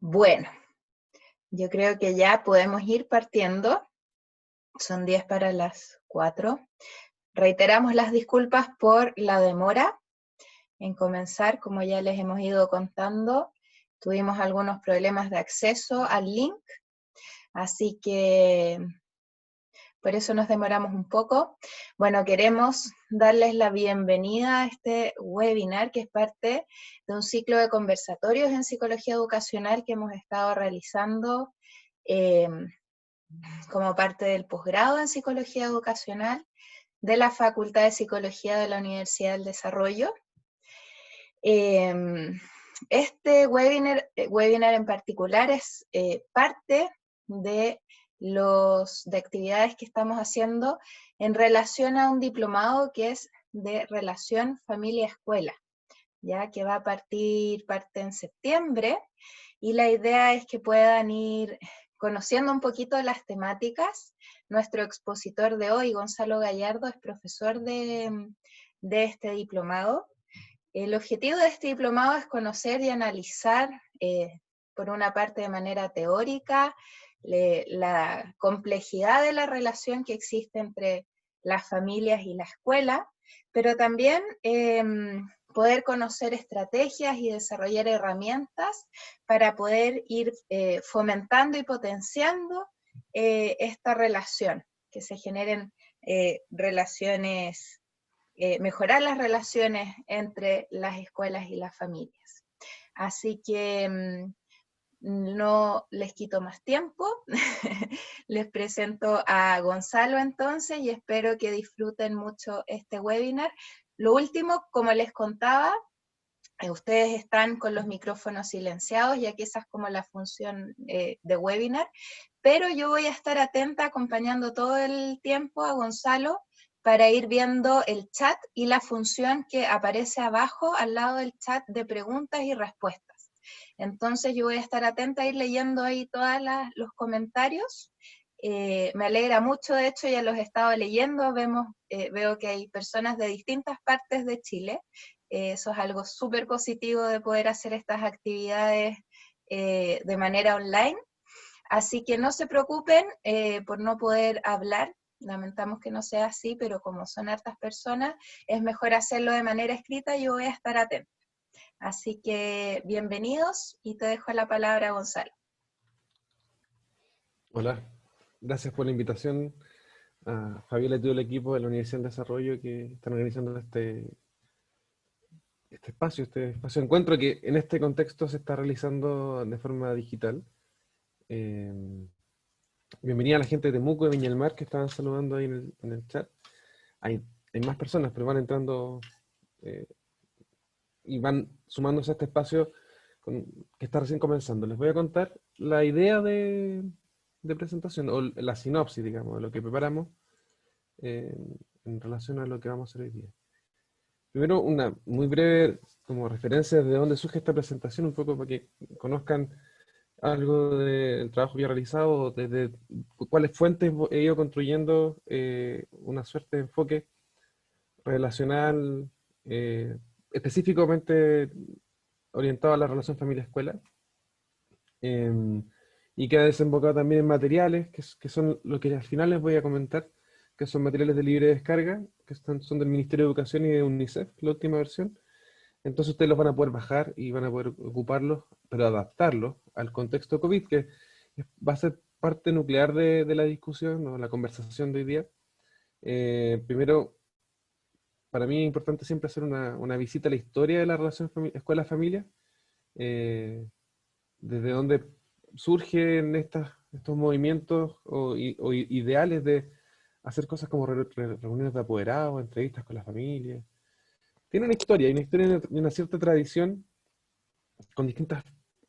Bueno, yo creo que ya podemos ir partiendo. Son 10 para las 4. Reiteramos las disculpas por la demora en comenzar. Como ya les hemos ido contando, tuvimos algunos problemas de acceso al link, así que por eso nos demoramos un poco. Bueno, queremos darles la bienvenida a este webinar que es parte de un ciclo de conversatorios en psicología educacional que hemos estado realizando como parte del posgrado en psicología educacional de la Facultad de Psicología de la Universidad del Desarrollo. Este webinar en particular es parte de actividades que estamos haciendo en relación a un diplomado que es de relación familia-escuela, ya que va a parte en septiembre, y la idea es que puedan ir conociendo un poquito las temáticas. Nuestro expositor de hoy, Gonzalo Gallardo, es profesor de este diplomado. El objetivo de este diplomado es conocer y analizar, por una parte de manera teórica, la complejidad de la relación que existe entre las familias y la escuela, pero también poder conocer estrategias y desarrollar herramientas para poder ir fomentando y potenciando esta relación, que se generen mejorar las relaciones entre las escuelas y las familias. Así que no les quito más tiempo, les presento a Gonzalo entonces y espero que disfruten mucho este webinar. Lo último, como les contaba, ustedes están con los micrófonos silenciados, ya que esa es como la función de webinar, pero yo voy a estar atenta acompañando todo el tiempo a Gonzalo para ir viendo el chat y la función que aparece abajo al lado del chat de preguntas y respuestas. Entonces yo voy a estar atenta a ir leyendo ahí todos los comentarios. Me alegra mucho, de hecho ya los he estado leyendo, veo que hay personas de distintas partes de Chile. Eso es algo súper positivo de poder hacer estas actividades de manera online. Así que no se preocupen por no poder hablar, lamentamos que no sea así, pero como son hartas personas, es mejor hacerlo de manera escrita y yo voy a estar atenta. Así que bienvenidos y te dejo la palabra, Gonzalo. Hola, gracias por la invitación a Fabiola y todo el equipo de la Universidad del Desarrollo que están organizando este espacio de encuentro que en este contexto se está realizando de forma digital. Bienvenida a la gente de Temuco, de Viña del Mar, que estaban saludando ahí en el chat. Hay más personas, pero van entrando y van sumándose a este espacio que está recién comenzando. Les voy a contar la idea de presentación, o la sinopsis, digamos, de lo que preparamos en relación a lo que vamos a hacer hoy día. Primero, una muy breve como referencia de dónde surge esta presentación, un poco para que conozcan algo del trabajo que he realizado, desde cuáles fuentes he ido construyendo una suerte de enfoque relacional específicamente orientado a la relación familia-escuela, y que ha desembocado también en materiales, que son lo que al final les voy a comentar, que son materiales de libre descarga, que son del Ministerio de Educación y de UNICEF, la última versión. Entonces ustedes los van a poder bajar y van a poder ocuparlos, pero adaptarlos al contexto COVID, que va a ser parte nuclear de la discusión o la conversación de hoy día. Primero, para mí es importante siempre hacer una visita a la historia de la relación escuela-familia, desde donde surgen estos movimientos o ideales de hacer cosas como reuniones de apoderados, entrevistas con la familia. Tiene una historia, y una cierta tradición con distintos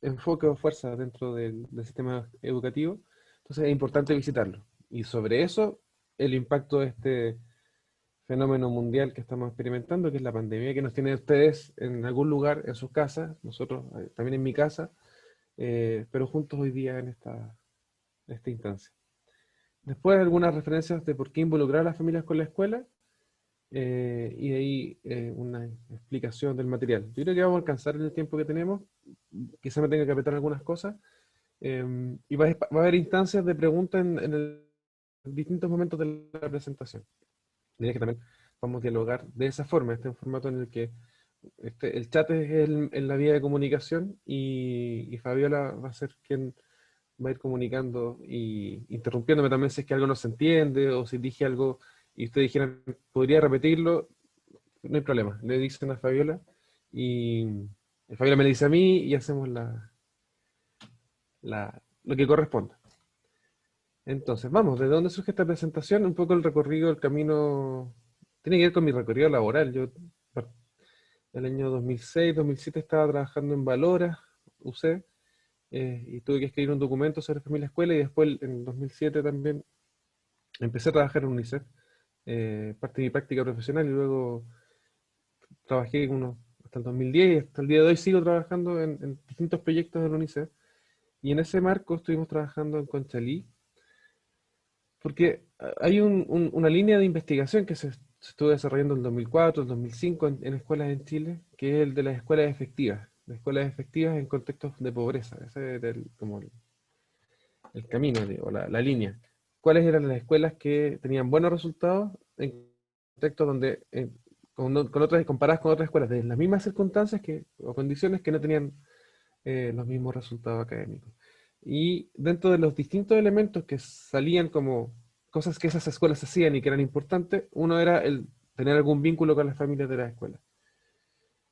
enfoques o fuerzas dentro del sistema educativo. Entonces es importante visitarlo. Y sobre eso, el impacto de este fenómeno mundial que estamos experimentando, que es la pandemia, que nos tiene a ustedes en algún lugar en sus casas, nosotros también en mi casa, pero juntos hoy día en esta instancia. Después algunas referencias de por qué involucrar a las familias con la escuela, y de ahí una explicación del material. Yo creo que vamos a alcanzar en el tiempo que tenemos, quizá me tenga que apretar algunas cosas, y va a haber instancias de preguntas en distintos momentos de la presentación. Diría que también vamos a dialogar de esa forma, este es un formato en el que el chat es en la vía de comunicación y Fabiola va a ser quien va a ir comunicando y interrumpiéndome también si es que algo no se entiende o si dije algo y ustedes dijeran, ¿podría repetirlo? No hay problema, le dicen a Fabiola y Fabiola me dice a mí y hacemos lo que corresponda. Entonces, vamos, ¿de dónde surge esta presentación? Un poco el recorrido, el camino, tiene que ver con mi recorrido laboral. Yo, el año 2006, 2007 estaba trabajando en Valora, UC, y tuve que escribir un documento sobre familia escuela y después en 2007 también empecé a trabajar en UNICEF, parte de mi práctica profesional y luego trabajé hasta el 2010 y hasta el día de hoy sigo trabajando en distintos proyectos de la UNICEF. Y en ese marco estuvimos trabajando en Conchalí, porque hay una línea de investigación que se estuvo desarrollando en el 2004, el 2005 en escuelas en Chile, que es el de las escuelas efectivas en contextos de pobreza. Ese era como el camino, o la línea. ¿Cuáles eran las escuelas que tenían buenos resultados en contextos donde, comparadas con otras escuelas de las mismas circunstancias o condiciones que no tenían los mismos resultados académicos? Y dentro de los distintos elementos que salían como cosas que esas escuelas hacían y que eran importantes, uno era el tener algún vínculo con las familias de la escuela.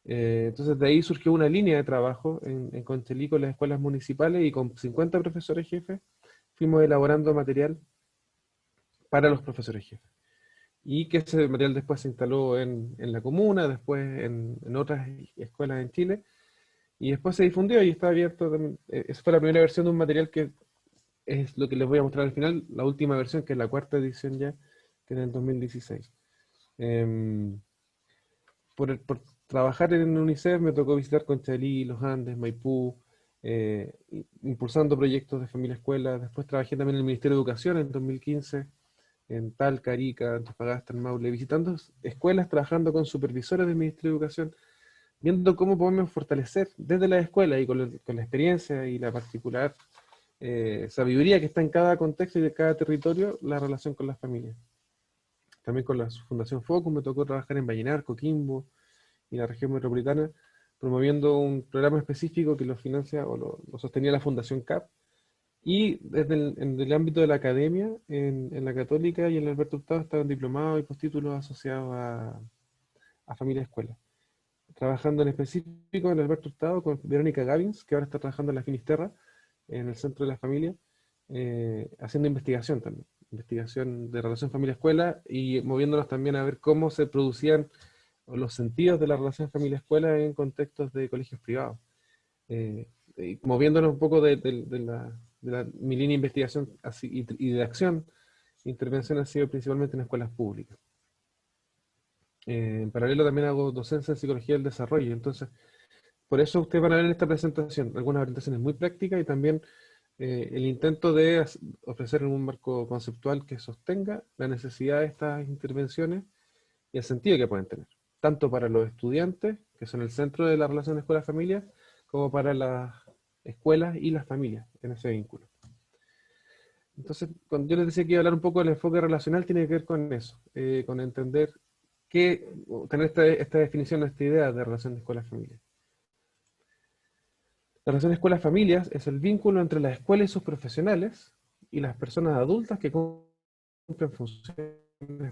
Entonces de ahí surgió una línea de trabajo en Conchalí con las escuelas municipales y con 50 profesores jefes fuimos elaborando material para los profesores jefes. Y que ese material después se instaló en la comuna, después en otras escuelas en Chile, y después se difundió y está abierto también. Esa fue la primera versión de un material que es lo que les voy a mostrar al final, la última versión, que es la cuarta edición ya, que es en el 2016. Em, por trabajar en UNICEF me tocó visitar Conchalí, Los Andes, Maipú, impulsando proyectos de familia escuela. Después trabajé también en el Ministerio de Educación en 2015, en Talca, Arica, Antofagasta, en Maule, visitando escuelas, trabajando con supervisores del Ministerio de Educación, viendo cómo podemos fortalecer desde la escuela y con la experiencia y la particular sabiduría que está en cada contexto y de cada territorio, la relación con las familias. También con la Fundación Focus me tocó trabajar en Vallenar, Coquimbo y la región metropolitana, promoviendo un programa específico que lo financia o lo sostenía la Fundación CAP. Y desde en el ámbito de la academia, en la Católica y en la Alberto Hurtado estaban diplomados y postítulos asociados a familia escuela. Trabajando en específico en Alberto Hurtado con Verónica Gavins, que ahora está trabajando en la Finisterra, en el Centro de la Familia, haciendo investigación también, investigación de relación familia-escuela y moviéndonos también a ver cómo se producían los sentidos de la relación familia-escuela en contextos de colegios privados. Y moviéndonos un poco mi línea de investigación y de acción, intervención ha sido principalmente en escuelas públicas. En paralelo también hago docencia en psicología del desarrollo, entonces por eso ustedes van a ver en esta presentación algunas orientaciones muy prácticas y también el intento de ofrecer un marco conceptual que sostenga la necesidad de estas intervenciones y el sentido que pueden tener, tanto para los estudiantes, que son el centro de la relación escuela-familia, como para las escuelas y las familias en ese vínculo. Entonces, cuando yo les decía que iba a hablar un poco del enfoque relacional, tiene que ver con eso, con entender tener esta definición, esta idea de relación de escuela-familia. La relación escuela-familias es el vínculo entre la escuela y sus profesionales y las personas adultas que cumplen funciones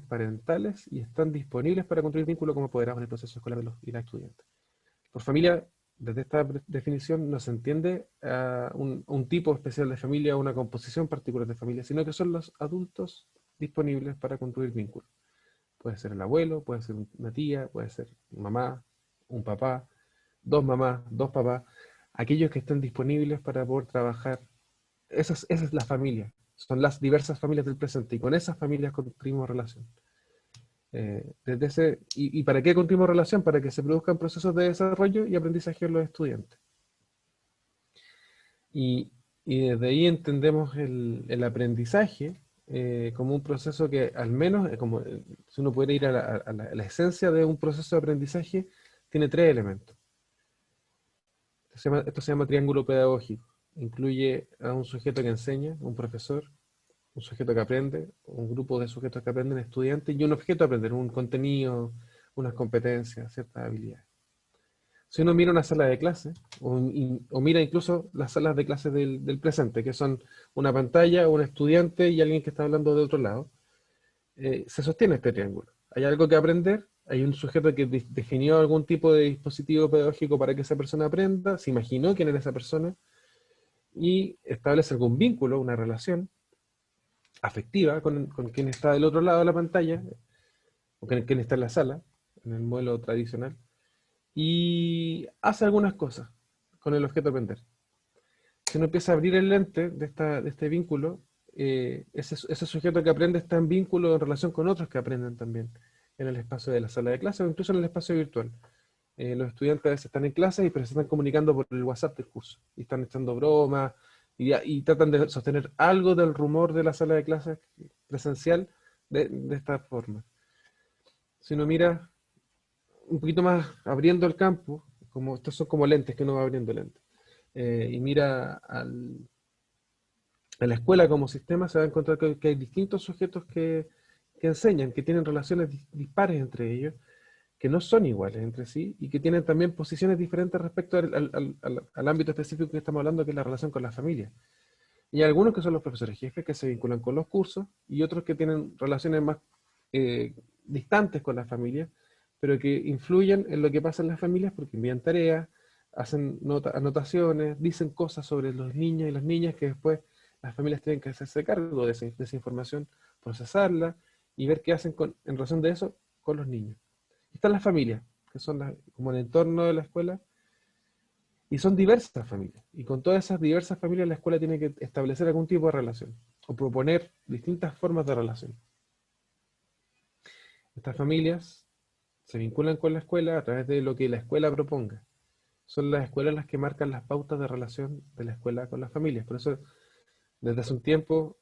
parentales y están disponibles para construir vínculo como apoderados en el proceso escolar de los y las estudiantes. Por familia, desde esta definición no se entiende un tipo especial de familia o una composición particular de familia, sino que son los adultos disponibles para construir vínculo. Puede ser el abuelo, puede ser una tía, puede ser una mamá, un papá, dos mamás, dos papás, aquellos que estén disponibles para poder trabajar. Esa es la familia, son las diversas familias del presente, y con esas familias construimos relación. ¿Y para qué construimos relación? Para que se produzcan procesos de desarrollo y aprendizaje en los estudiantes. Y desde ahí entendemos el aprendizaje como un proceso que al menos, como si uno pudiera ir a la esencia de un proceso de aprendizaje, tiene tres elementos. Esto se llama triángulo pedagógico. Incluye a un sujeto que enseña, un profesor, un sujeto que aprende, un grupo de sujetos que aprenden, estudiantes, y un objeto a aprender, un contenido, unas competencias, ciertas habilidades. Si uno mira una sala de clase, o mira incluso las salas de clase del presente, que son una pantalla, un estudiante y alguien que está hablando de otro lado, se sostiene este triángulo. Hay algo que aprender, hay un sujeto que definió algún tipo de dispositivo pedagógico para que esa persona aprenda, se imaginó quién era esa persona, y establece algún vínculo, una relación afectiva con quien está del otro lado de la pantalla, o con quien está en la sala, en el modelo tradicional, y hace algunas cosas con el objeto aprender. Si uno empieza a abrir el lente de este vínculo, ese sujeto que aprende está en vínculo en relación con otros que aprenden también en el espacio de la sala de clase o incluso en el espacio virtual. Los estudiantes a veces están en clase pero se están comunicando por el WhatsApp del curso y están echando bromas y tratan de sostener algo del rumor de la sala de clases presencial de esta forma. Si uno mira un poquito más abriendo el campo, como estos son como lentes que uno va abriendo lentes, y mira a la escuela como sistema, se va a encontrar que hay distintos sujetos que enseñan, que tienen relaciones dispares entre ellos, que no son iguales entre sí, y que tienen también posiciones diferentes respecto al ámbito específico que estamos hablando, que es la relación con la familia. Y hay algunos que son los profesores jefes que se vinculan con los cursos, y otros que tienen relaciones más distantes con la familia, pero que influyen en lo que pasa en las familias porque envían tareas, hacen anotaciones, dicen cosas sobre los niños y las niñas que después las familias tienen que hacerse cargo de esa información, procesarla y ver qué hacen en razón de eso con los niños. Y están las familias, que son como el entorno de la escuela, y son diversas familias. Y con todas esas diversas familias la escuela tiene que establecer algún tipo de relación o proponer distintas formas de relación. Estas familias se vinculan con la escuela a través de lo que la escuela proponga. Son las escuelas las que marcan las pautas de relación de la escuela con las familias. Por eso, desde hace un tiempo,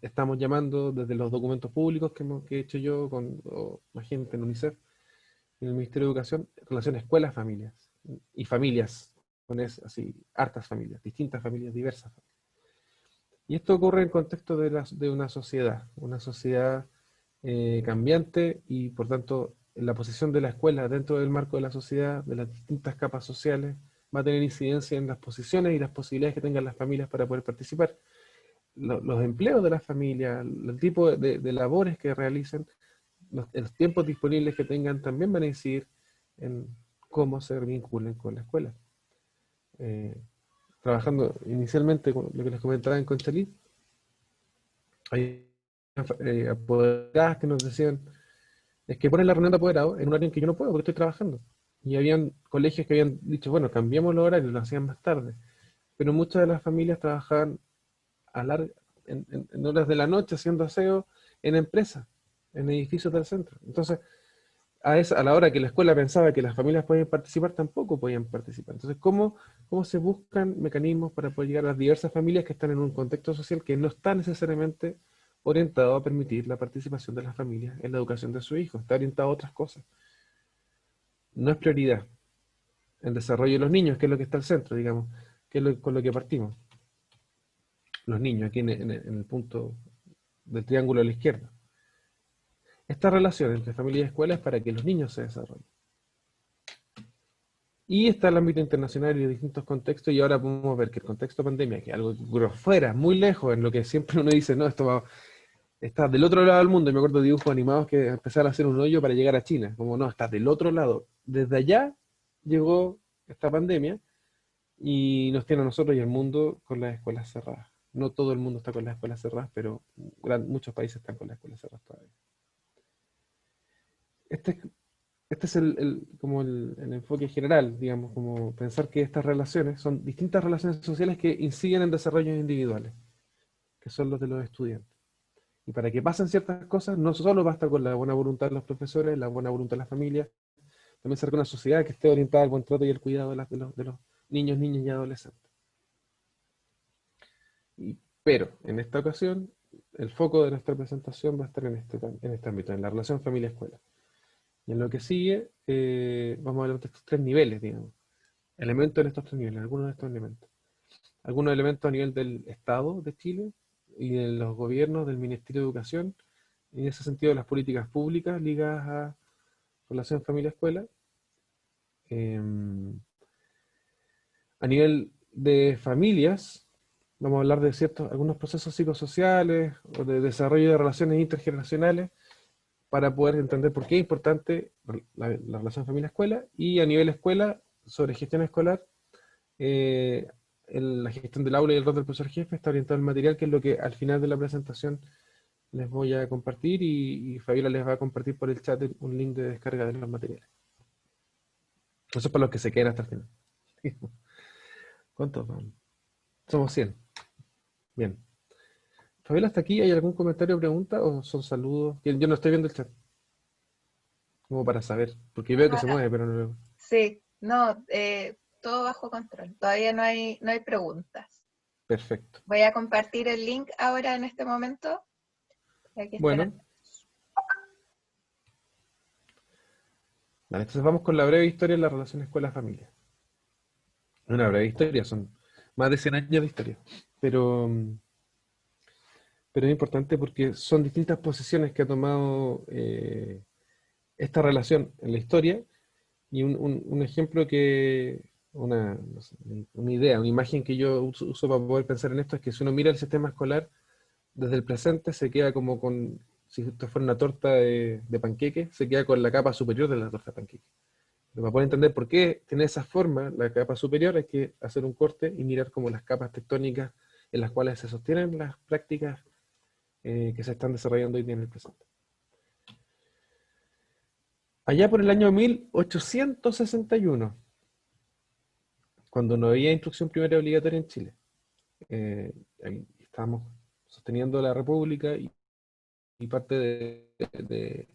estamos llamando desde los documentos públicos que he hecho yo con más gente en UNICEF, en el Ministerio de Educación, relación escuelas-familias. Y familias, con así, hartas familias, distintas familias, diversas familias. Y esto ocurre en contexto de una sociedad cambiante y por tanto la posición de la escuela dentro del marco de la sociedad, de las distintas capas sociales, va a tener incidencia en las posiciones y las posibilidades que tengan las familias para poder participar. Los empleos de las familias, el tipo de labores que realicen, los tiempos disponibles que tengan también van a incidir en cómo se vinculen con la escuela. Trabajando inicialmente con lo que les comentaba en Conchalí, hay apoderadas que nos decían, es que ponen la reunión de apoderados en un horario en que yo no puedo porque estoy trabajando. Y habían colegios que habían dicho, bueno, cambiamos los horarios, lo hacían más tarde. Pero muchas de las familias trabajaban en horas de la noche haciendo aseo en empresas, en edificios del centro. Entonces, a la hora que la escuela pensaba que las familias podían participar, tampoco podían participar. Entonces, ¿cómo se buscan mecanismos para poder llegar a las diversas familias que están en un contexto social que no está necesariamente orientado a permitir la participación de las familias en la educación de sus hijos? Está orientado a otras cosas. No es prioridad el desarrollo de los niños, que es lo que está al centro, digamos, que es con lo que partimos. Los niños, aquí en el punto del triángulo a la izquierda. Esta relación entre familia y escuela es para que los niños se desarrollen. Y está el ámbito internacional y de distintos contextos, y ahora podemos ver que el contexto de pandemia, que es algo fuera, muy lejos, en lo que siempre uno dice, no, está del otro lado del mundo. Y me acuerdo de dibujos animados que empezaron a hacer un hoyo para llegar a China. Como no, está del otro lado. Desde allá llegó esta pandemia y nos tiene a nosotros y al mundo con las escuelas cerradas. No todo el mundo está con las escuelas cerradas, pero muchos países están con las escuelas cerradas todavía. Este es como el enfoque general, digamos, como pensar que estas relaciones son distintas relaciones sociales que inciden en desarrollos individuales, que son los de los estudiantes. Y para que pasen ciertas cosas, no solo basta con la buena voluntad de los profesores, la buena voluntad de las familias, también ser una sociedad que esté orientada al buen trato y al cuidado de los niños, niñas y adolescentes. Pero en esta ocasión, el foco de nuestra presentación va a estar en este ámbito, en la relación familia-escuela. Y en lo que sigue, vamos a hablar de estos tres niveles, digamos. Elementos en estos tres niveles, algunos de estos elementos. Algunos elementos a nivel del Estado de Chile y de los gobiernos, del Ministerio de Educación, y en ese sentido las políticas públicas ligadas a relación familia-escuela. A nivel de familias, vamos a hablar de algunos procesos psicosociales o de desarrollo de relaciones intergeneracionales para poder entender por qué es importante la relación familia-escuela, y a nivel escuela, sobre gestión escolar, eh, la gestión del aula y el rol del profesor jefe está orientado al material, que es lo que al final de la presentación les voy a compartir, y Fabiola les va a compartir por el chat un link de descarga de los materiales. Eso es para los que se queden hasta el final. ¿Cuántos van? Somos 100. Bien. Fabiola, ¿hasta aquí hay algún comentario o pregunta o son saludos? Yo no estoy viendo el chat, como para saber, porque veo que se Ah, mueve, pero no. sí, no, todo bajo control. Todavía no hay preguntas. Perfecto. Voy a compartir el link ahora en este momento. Para que estén Bueno, vale, entonces vamos con la breve historia de la relación escuela-familia. Una breve historia, son más de 100 años de historia, pero, pero es importante porque son distintas posiciones que ha tomado esta relación en la historia, y un ejemplo no sé, una idea, una imagen que yo uso para poder pensar en esto es que si uno mira el sistema escolar desde el presente, se queda como con, si esto fuera una torta de panqueque, se queda con la capa superior de la torta de panqueque. Pero para poder entender por qué tiene esa forma, la capa superior, hay que hacer un corte y mirar como las capas tectónicas en las cuales se sostienen las prácticas que se están desarrollando hoy día en el presente. Allá por el año 1861, cuando no había instrucción primaria obligatoria en Chile, ahí estábamos sosteniendo la República, y parte de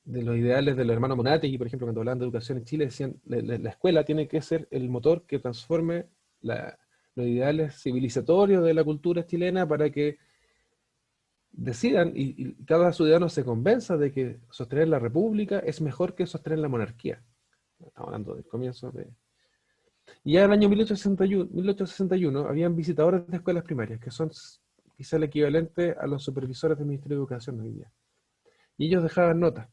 los ideales de los hermanos Monategui, por ejemplo, cuando hablaban de educación en Chile, decían la escuela tiene que ser el motor que transforme los ideales civilizatorios de la cultura chilena para que decidan y cada ciudadano se convenza de que sostener la república es mejor que sostener la monarquía. Estamos hablando del comienzo de... Y ya en el año 1861 habían visitadores de escuelas primarias, que son quizá el equivalente a los supervisores del Ministerio de Educación hoy día. Y ellos dejaban notas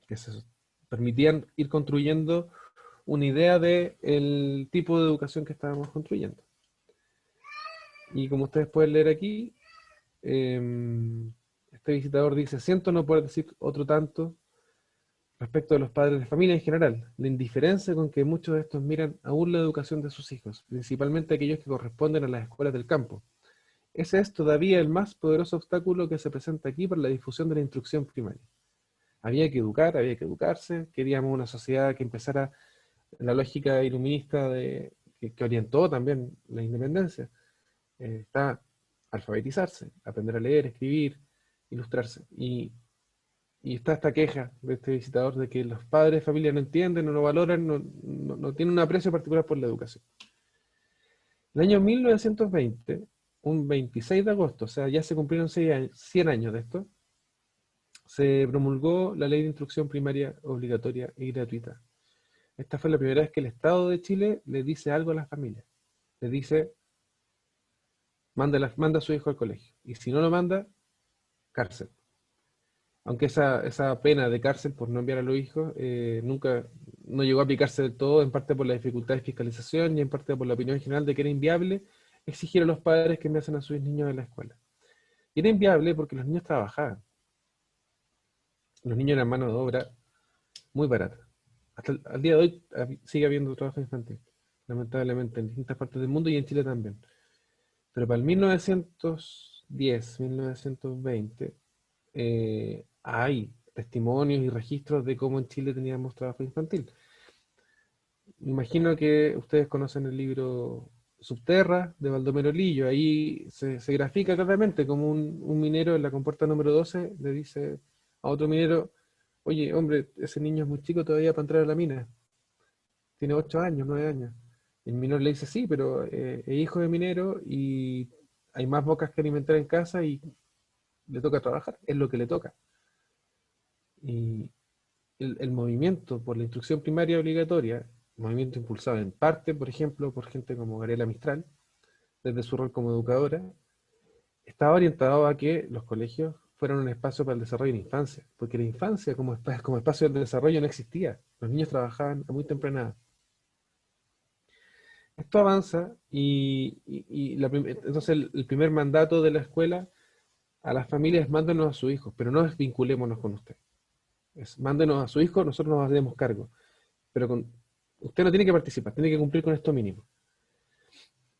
que se permitían ir construyendo una idea de el tipo de educación que estábamos construyendo. Y como ustedes pueden leer aquí, este visitador dice: siento no poder decir otro tanto respecto de los padres de familia en general, la indiferencia con que muchos de estos miran aún la educación de sus hijos, principalmente aquellos que corresponden a las escuelas del campo. Ese es todavía el más poderoso obstáculo que se presenta aquí para la difusión de la instrucción primaria. Había que educar, había que educarse, queríamos una sociedad que empezara la lógica iluminista que orientó también la independencia. Está alfabetizarse, aprender a leer, escribir, ilustrarse. Y está esta queja de este visitador de que los padres de familia no entienden, no lo valoran, no tienen un aprecio particular por la educación. El año 1920, un 26 de agosto, o sea, ya se cumplieron 100 años de esto, se promulgó la Ley de Instrucción Primaria Obligatoria y Gratuita. Esta fue la primera vez que el Estado de Chile le dice algo a las familias. Le dice: manda a su hijo al colegio. Y si no lo manda, cárcel. Aunque esa pena de cárcel por no enviar a los hijos nunca no llegó a aplicarse del todo, en parte por la dificultad de fiscalización y en parte por la opinión general de que era inviable exigir a los padres que enviasen a sus niños a la escuela. Y era inviable porque los niños trabajaban. Los niños eran mano de obra muy barata. Hasta al día de hoy sigue habiendo trabajo infantil, lamentablemente, en distintas partes del mundo y en Chile también. Pero para el 1910, 1920, hay testimonios y registros de cómo en Chile teníamos trabajo infantil. Me imagino que ustedes conocen el libro Subterra de Baldomero Lillo. Ahí se grafica claramente como un minero en la compuerta número 12 le dice a otro minero: oye, hombre, ese niño es muy chico todavía para entrar a la mina. Tiene 8 años, 9 años. El minero le dice: sí, pero es hijo de minero y hay más bocas que alimentar en casa y le toca trabajar, es lo que le toca. Y el movimiento por la instrucción primaria obligatoria, movimiento impulsado en parte, por ejemplo, por gente como Gabriela Mistral, desde su rol como educadora, estaba orientado a que los colegios fueran un espacio para el desarrollo de la infancia, porque la infancia como espacio de desarrollo no existía. Los niños trabajaban a muy temprana edad. Esto avanza entonces el primer mandato de la escuela a las familias es mándenos a sus hijos, pero no es vinculémonos con usted. Es mándenos a su hijo, nosotros nos hacemos cargo. Pero usted no tiene que participar, tiene que cumplir con esto mínimo.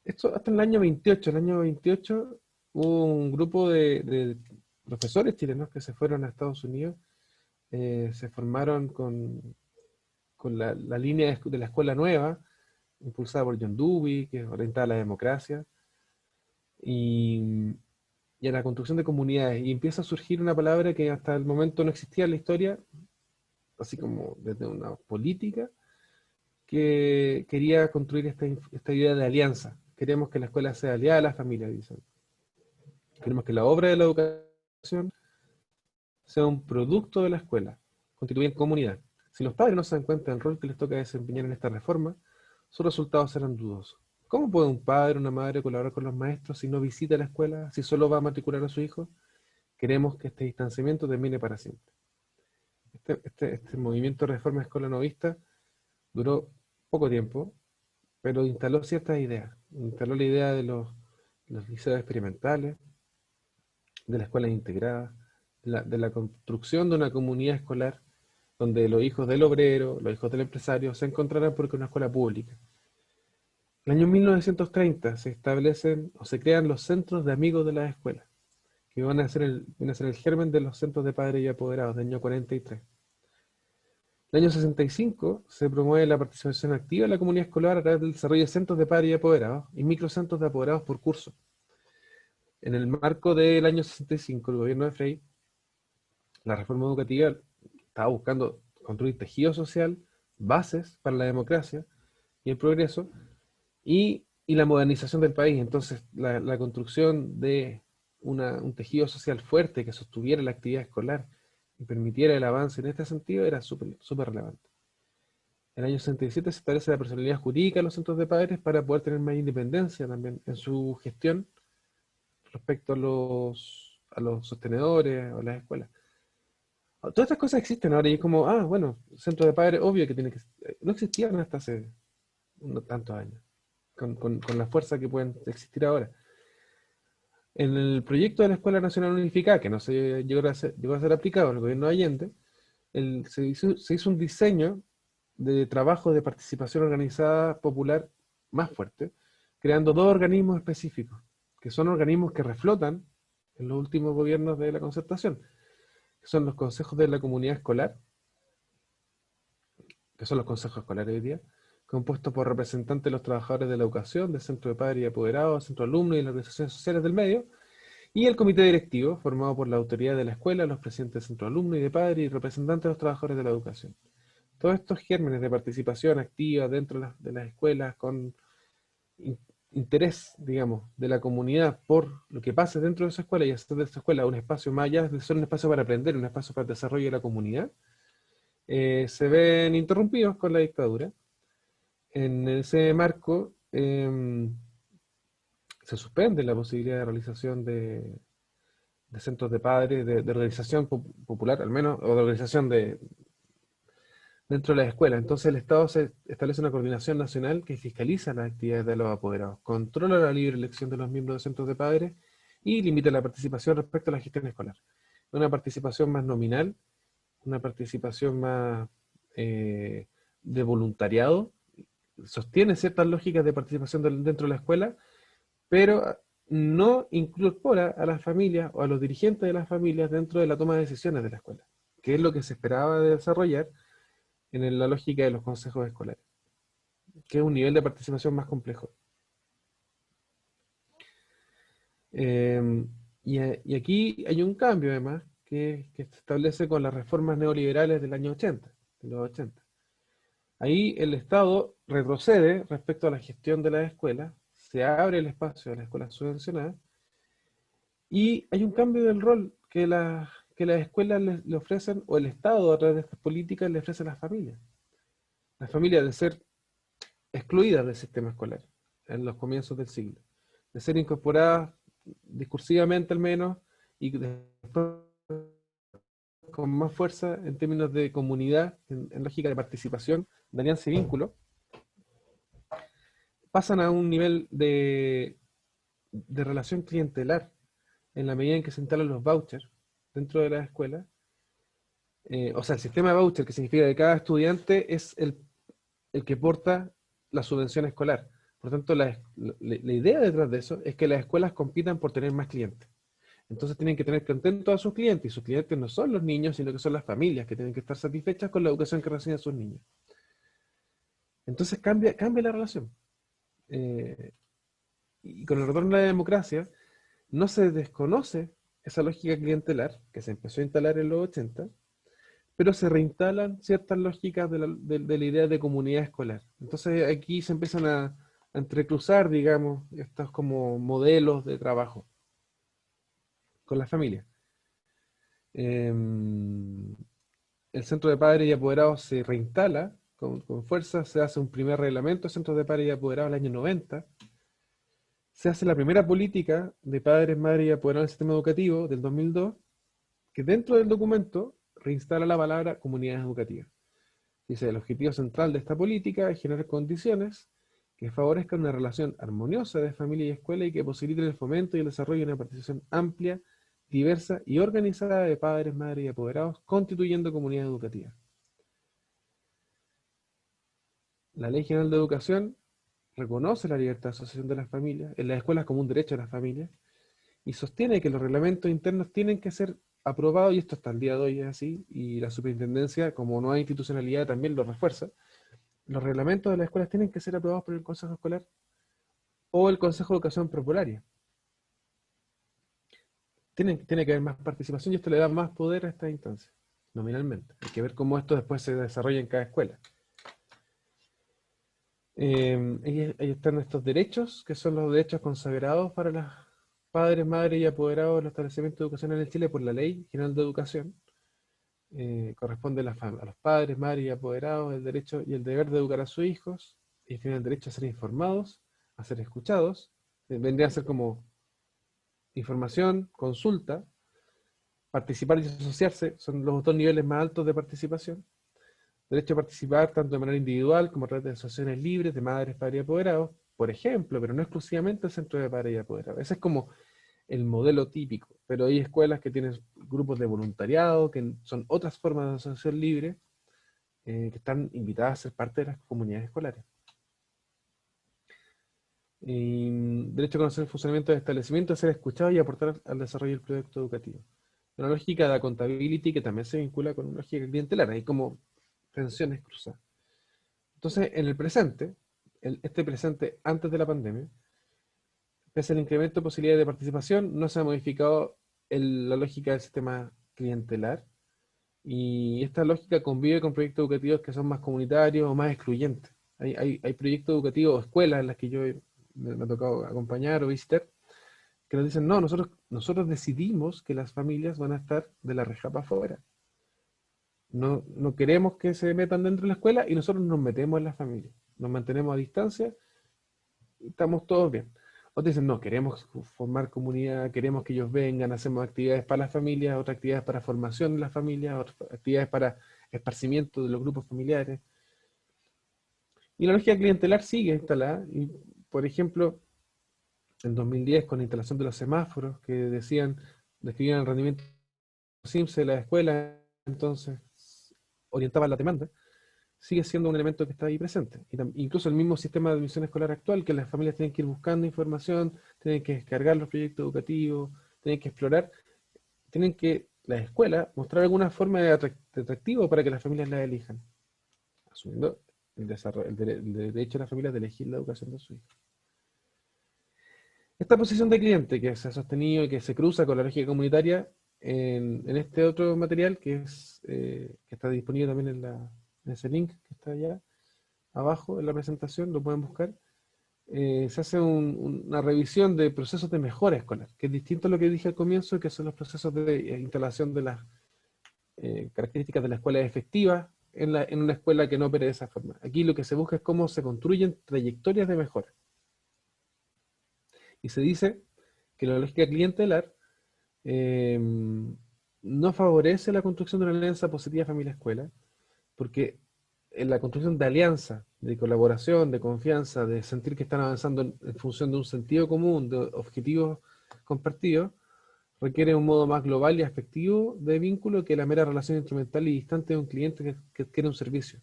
Esto hasta el año 28. El año 28 hubo un grupo de profesores chilenos que se fueron a Estados Unidos, se formaron con la línea de la escuela nueva, impulsada por John Dewey, que es orientada a la democracia, y, y a la construcción de comunidades. Y empieza a surgir una palabra que hasta el momento no existía en la historia, así como desde una política, que quería construir esta idea de alianza. Queremos que la escuela sea aliada a la familia, dicen. Queremos que la obra de la educación sea un producto de la escuela, constituyen comunidad. Si los padres no se dan cuenta del rol que les toca desempeñar en esta reforma, sus resultados serán dudosos. ¿Cómo puede un padre o una madre colaborar con los maestros si no visita la escuela, si solo va a matricular a su hijo? Queremos que este distanciamiento termine para siempre. Este movimiento de reforma escolar novista duró poco tiempo, pero instaló ciertas ideas. Instaló la idea de los liceos experimentales, de las escuelas integradas, de la construcción de una comunidad escolar donde los hijos del obrero, los hijos del empresario se encontrarán porque es una escuela pública. En el año 1930 se establecen o se crean los centros de amigos de las escuelas, que van a ser el germen de los centros de padres y apoderados del año 43. En el año 65 se promueve la participación activa de la comunidad escolar a través del desarrollo de centros de padres y apoderados y microcentros de apoderados por curso. En el marco del año 65, el gobierno de Frei, la reforma educativa estaba buscando construir tejido social, bases para la democracia y el progreso, y la modernización del país. Entonces, la construcción de un tejido social fuerte que sostuviera la actividad escolar y permitiera el avance en este sentido era súper relevante. En el año 67 se establece la personalidad jurídica de los centros de padres para poder tener más independencia también en su gestión respecto a los sostenedores o las escuelas. Todas estas cosas existen ahora y es como, bueno, centro de padres, obvio que tiene que... No existían hasta hace unos tantos años, con la fuerza que pueden existir ahora. En el proyecto de la Escuela Nacional Unificada, que no se llegó a ser aplicado en el gobierno de Allende, se hizo un diseño de trabajo de participación organizada popular más fuerte, creando dos organismos específicos, que son organismos que reflotan en los últimos gobiernos de la concertación, que son los consejos de la comunidad escolar, que son los consejos escolares hoy día, compuestos por representantes de los trabajadores de la educación, del centro de padres y apoderados, centro de alumnos y las organizaciones sociales del medio, y el comité directivo, formado por la autoridad de la escuela, los presidentes del centro de alumnos y de padres y representantes de los trabajadores de la educación. Todos estos gérmenes de participación activa dentro de las escuelas, con interés, digamos, de la comunidad por lo que pase dentro de esa escuela y hacer de esa escuela un espacio más allá de ser un espacio para aprender, un espacio para el desarrollo de la comunidad, se ven interrumpidos con la dictadura. En ese marco se suspende la posibilidad de realización de centros de padres, de organización popular al menos, o de organización dentro de las escuelas. Entonces el Estado se establece una coordinación nacional que fiscaliza las actividades de los apoderados, controla la libre elección de los miembros de centros de padres y limita la participación respecto a la gestión escolar. Una participación más nominal, una participación más de voluntariado, sostiene ciertas lógicas de participación dentro de la escuela, pero no incorpora a las familias o a los dirigentes de las familias dentro de la toma de decisiones de la escuela, que es lo que se esperaba de desarrollar en la lógica de los consejos escolares, que es un nivel de participación más complejo. Y aquí hay un cambio además que se establece con las reformas neoliberales del año 80, de los 80. Ahí el Estado retrocede respecto a la gestión de las escuelas, se abre el espacio de las escuelas subvencionadas Y hay un cambio del rol que las escuelas le ofrecen, o el Estado a través de estas políticas le ofrece a las familias. Las familias de ser excluidas del sistema escolar en los comienzos del siglo, de ser incorporadas discursivamente al menos, y después con más fuerza en términos de comunidad, en lógica de participación, de alianza y vínculo, pasan a un nivel de relación clientelar en la medida en que se instalan los vouchers dentro de las escuelas. O sea, el sistema de voucher, que significa que cada estudiante es el que porta la subvención escolar. Por lo tanto, la idea detrás de eso es que las escuelas compitan por tener más clientes. Entonces tienen que tener contentos a sus clientes, y sus clientes no son los niños, sino que son las familias que tienen que estar satisfechas con la educación que reciben sus niños. Entonces cambia la relación. Y con el retorno a la democracia, no se desconoce esa lógica clientelar que se empezó a instalar en los 80, pero se reinstalan ciertas lógicas de la idea de comunidad escolar. Entonces aquí se empiezan a entrecruzar, digamos, estos como modelos de trabajo con las familias. El Centro de Padres y Apoderados se reinstala con fuerza, se hace un primer reglamento de Centros de Padres y Apoderados en el año 90, se hace la primera política de padres, madres y apoderados en el sistema educativo del 2002, que dentro del documento reinstala la palabra comunidades educativas. Dice, el objetivo central de esta política es generar condiciones que favorezcan una relación armoniosa de familia y escuela y que posibiliten el fomento y el desarrollo de una participación amplia, diversa y organizada de padres, madres y apoderados, constituyendo comunidades educativas. La Ley General de Educación reconoce la libertad de asociación de las familias en las escuelas como un derecho de las familias y sostiene que los reglamentos internos tienen que ser aprobados, y esto hasta el día de hoy es así, y la superintendencia, como no hay institucionalidad, también lo refuerza. Los reglamentos de las escuelas tienen que ser aprobados por el Consejo Escolar o el Consejo de Educación Protocolaria. Tiene que haber más participación, y esto le da más poder a esta instancia, nominalmente. Hay que ver cómo esto después se desarrolla en cada escuela. Ahí están estos derechos, que son los derechos consagrados para los padres, madres y apoderados de los establecimientos educacionales en Chile por la Ley General de Educación. Corresponde a los padres, madres y apoderados el derecho y el deber de educar a sus hijos. Ellos tienen el derecho a ser informados, a ser escuchados. Vendría a ser como información, consulta, participar y asociarse, son los dos niveles más altos de participación. Derecho a participar tanto de manera individual como a través de asociaciones libres de madres, padres y apoderados, por ejemplo, pero no exclusivamente el centro de padres y apoderados. Ese es como el modelo típico, pero hay escuelas que tienen grupos de voluntariado, que son otras formas de asociación libre, que están invitadas a ser parte de las comunidades escolares. Derecho a conocer el funcionamiento del establecimiento, a ser escuchado y aportar al desarrollo del proyecto educativo. Una lógica de accountability que también se vincula con una lógica clientelar, hay como tensiones cruzadas. Entonces, en el presente, este presente antes de la pandemia, pese al incremento de posibilidades de participación, no se ha modificado la lógica del sistema clientelar, y esta lógica convive con proyectos educativos que son más comunitarios o más excluyentes. Hay proyectos educativos o escuelas en las que yo me ha tocado acompañar o visitar, que nos dicen, no, nosotros decidimos que las familias van a estar de la reja para afuera. No queremos que se metan dentro de la escuela, y nosotros nos metemos en las familias. Nos mantenemos a distancia y estamos todos bien. Otros dicen, no, queremos formar comunidad, queremos que ellos vengan, hacemos actividades para las familias, otras actividades para formación de las familias, otras actividades para esparcimiento de los grupos familiares. Y la lógica clientelar sigue instalada. Y, por ejemplo, en 2010, con la instalación de los semáforos que describían el rendimiento SIMS de la escuela, entonces orientaban la demanda, sigue siendo un elemento que está ahí presente. Incluso el mismo sistema de admisión escolar actual, que las familias tienen que ir buscando información, tienen que descargar los proyectos educativos, tienen que explorar, tienen que las escuelas mostrar alguna forma de atractivo para que las familias las elijan, asumiendo el derecho de las familias de elegir la educación de su hijo. Esta posición de cliente que se ha sostenido y que se cruza con la lógica comunitaria en este otro material que está disponible también en ese link que está allá abajo en la presentación, lo pueden buscar. se hace una revisión de procesos de mejora escolar, que es distinto a lo que dije al comienzo, que son los procesos de instalación de las características de la escuela efectiva en una escuela que no opere de esa forma. Aquí lo que se busca es cómo se construyen trayectorias de mejora. Y se dice que la lógica clientelar no favorece la construcción de una alianza positiva familia-escuela, porque en la construcción de alianza, de colaboración, de confianza, de sentir que están avanzando en función de un sentido común, de objetivos compartidos, requiere un modo más global y afectivo de vínculo que la mera relación instrumental y distante de un cliente que quiere un servicio,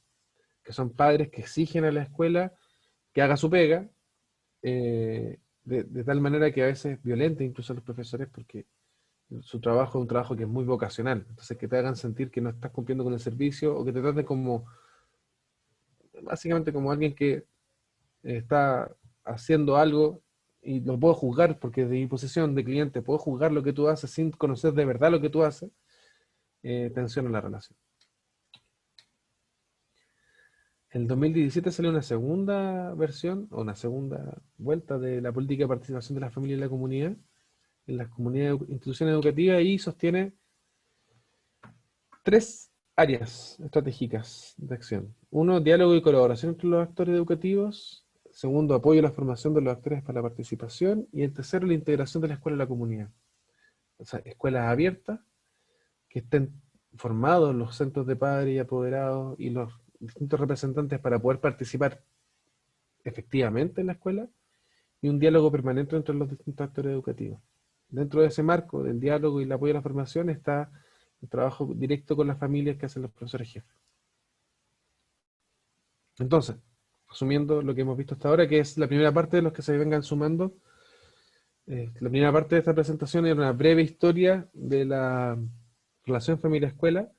que son padres que exigen a la escuela que haga su pega, de tal manera que a veces violenta incluso a los profesores porque su trabajo es un trabajo que es muy vocacional, entonces que te hagan sentir que no estás cumpliendo con el servicio o que te traten como, básicamente como alguien que está haciendo algo y lo puedo juzgar porque de mi posición de cliente puedo juzgar lo que tú haces sin conocer de verdad lo que tú haces, tensiona la relación. En el 2017 salió una segunda versión o una segunda vuelta de la política de participación de la familia y la comunidad en las comunidades, instituciones educativas y sostiene 3 áreas estratégicas de acción. Uno, diálogo y colaboración entre los actores educativos. Segundo, apoyo a la formación de los actores para la participación. Y el tercero, la integración de la escuela en la comunidad. O sea, escuelas abiertas, que estén formados los centros de padres y apoderados y los distintos representantes para poder participar efectivamente en la escuela. Y un diálogo permanente entre los distintos actores educativos. Dentro de ese marco del diálogo y el apoyo a la formación está el trabajo directo con las familias que hacen los profesores jefes. Entonces, resumiendo lo que hemos visto hasta ahora, que es la primera parte de los que se vengan sumando, la primera parte de esta presentación era una breve historia de la relación familia-escuela.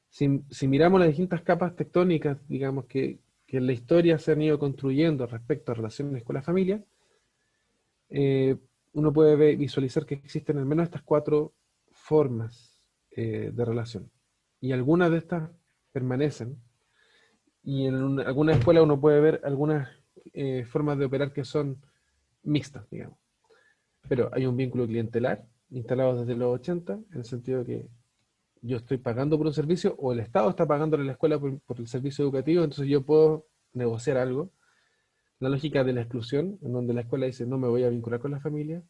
Si miramos las distintas capas tectónicas, digamos, que en la historia se han ido construyendo respecto a relaciones escuela-familia, uno puede visualizar que existen al menos estas 4 formas de relación. Y algunas de estas permanecen. Y en alguna escuela uno puede ver algunas formas de operar que son mixtas, digamos. Pero hay un vínculo clientelar instalado desde los 80, en el sentido de que yo estoy pagando por un servicio o el Estado está pagando a la escuela por el servicio educativo, entonces yo puedo negociar algo. La lógica de la exclusión, en donde la escuela dice no me voy a vincular con la familia.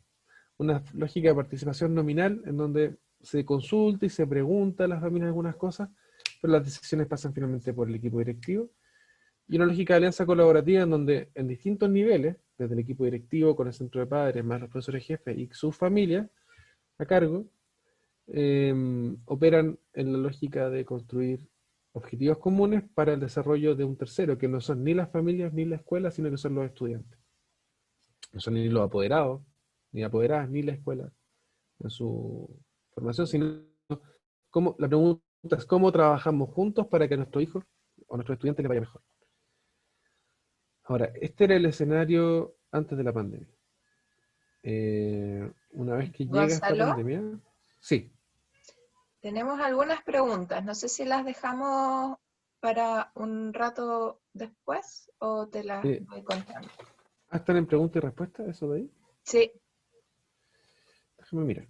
Una lógica de participación nominal, en donde se consulta y se pregunta a las familias algunas cosas, pero las decisiones pasan finalmente por el equipo directivo. Y una lógica de alianza colaborativa en donde en distintos niveles, desde el equipo directivo con el centro de padres, más los profesores jefes y sus familias a cargo, operan en la lógica de construir objetivos comunes para el desarrollo de un tercero, que no son ni las familias ni la escuela, sino que son los estudiantes. No son ni los apoderados, ni apoderadas, ni la escuela en su formación, sino la pregunta es cómo trabajamos juntos para que a nuestros hijos o a nuestros estudiantes les vaya mejor. Ahora, este era el escenario antes de la pandemia. Una vez que llega esta Gonzalo, pandemia, sí. tenemos algunas preguntas. No sé si las dejamos para un rato después o te las voy contando. ¿Están en pregunta y respuesta eso de ahí? Sí. Déjame mirar.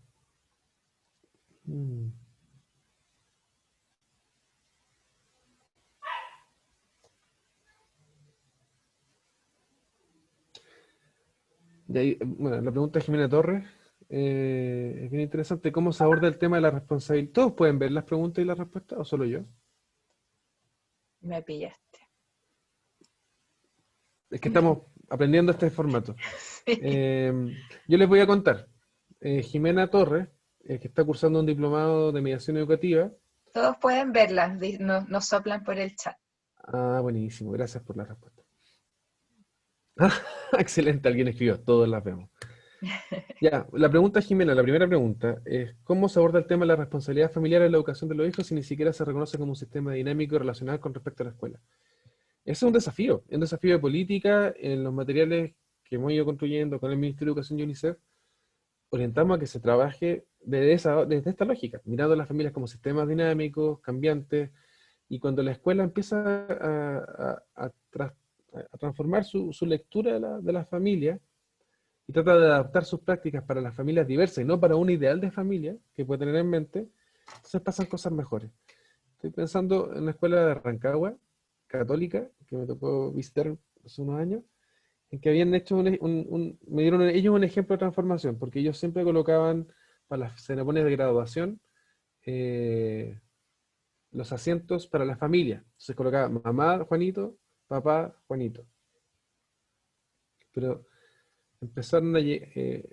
Y ahí, bueno, la pregunta de Jimena Torres es bien interesante. ¿Cómo se aborda el tema de la responsabilidad? ¿Todos pueden ver las preguntas y las respuestas o solo yo? Me pillaste. Es que estamos aprendiendo este formato. Sí. Yo les voy a contar. Jimena Torres, que está cursando un diplomado de mediación educativa. Todos pueden verlas, nos soplan por el chat. Ah, buenísimo. Gracias por la respuesta. Excelente, alguien escribió. Todos las vemos. Ya, la pregunta, Jimena, la primera pregunta es ¿cómo se aborda el tema de la responsabilidad familiar en la educación de los hijos si ni siquiera se reconoce como un sistema dinámico y relacional con respecto a la escuela? Ese es un desafío de política en los materiales que hemos ido construyendo con el Ministerio de Educación y UNICEF. Orientamos a que se trabaje desde esta lógica, mirando a las familias como sistemas dinámicos, cambiantes, y cuando la escuela empieza a a transformar su lectura de la familia y trata de adaptar sus prácticas para las familias diversas y no para un ideal de familia que puede tener en mente, entonces pasan cosas mejores. Estoy pensando en la escuela de Rancagua, católica, que me tocó visitar hace unos años, en que habían hecho me dieron ellos un ejemplo de transformación, porque ellos siempre colocaban para las ceremonias de graduación eh, los asientos para la familia. Se colocaba mamá Juanito, papá Juanito. Pero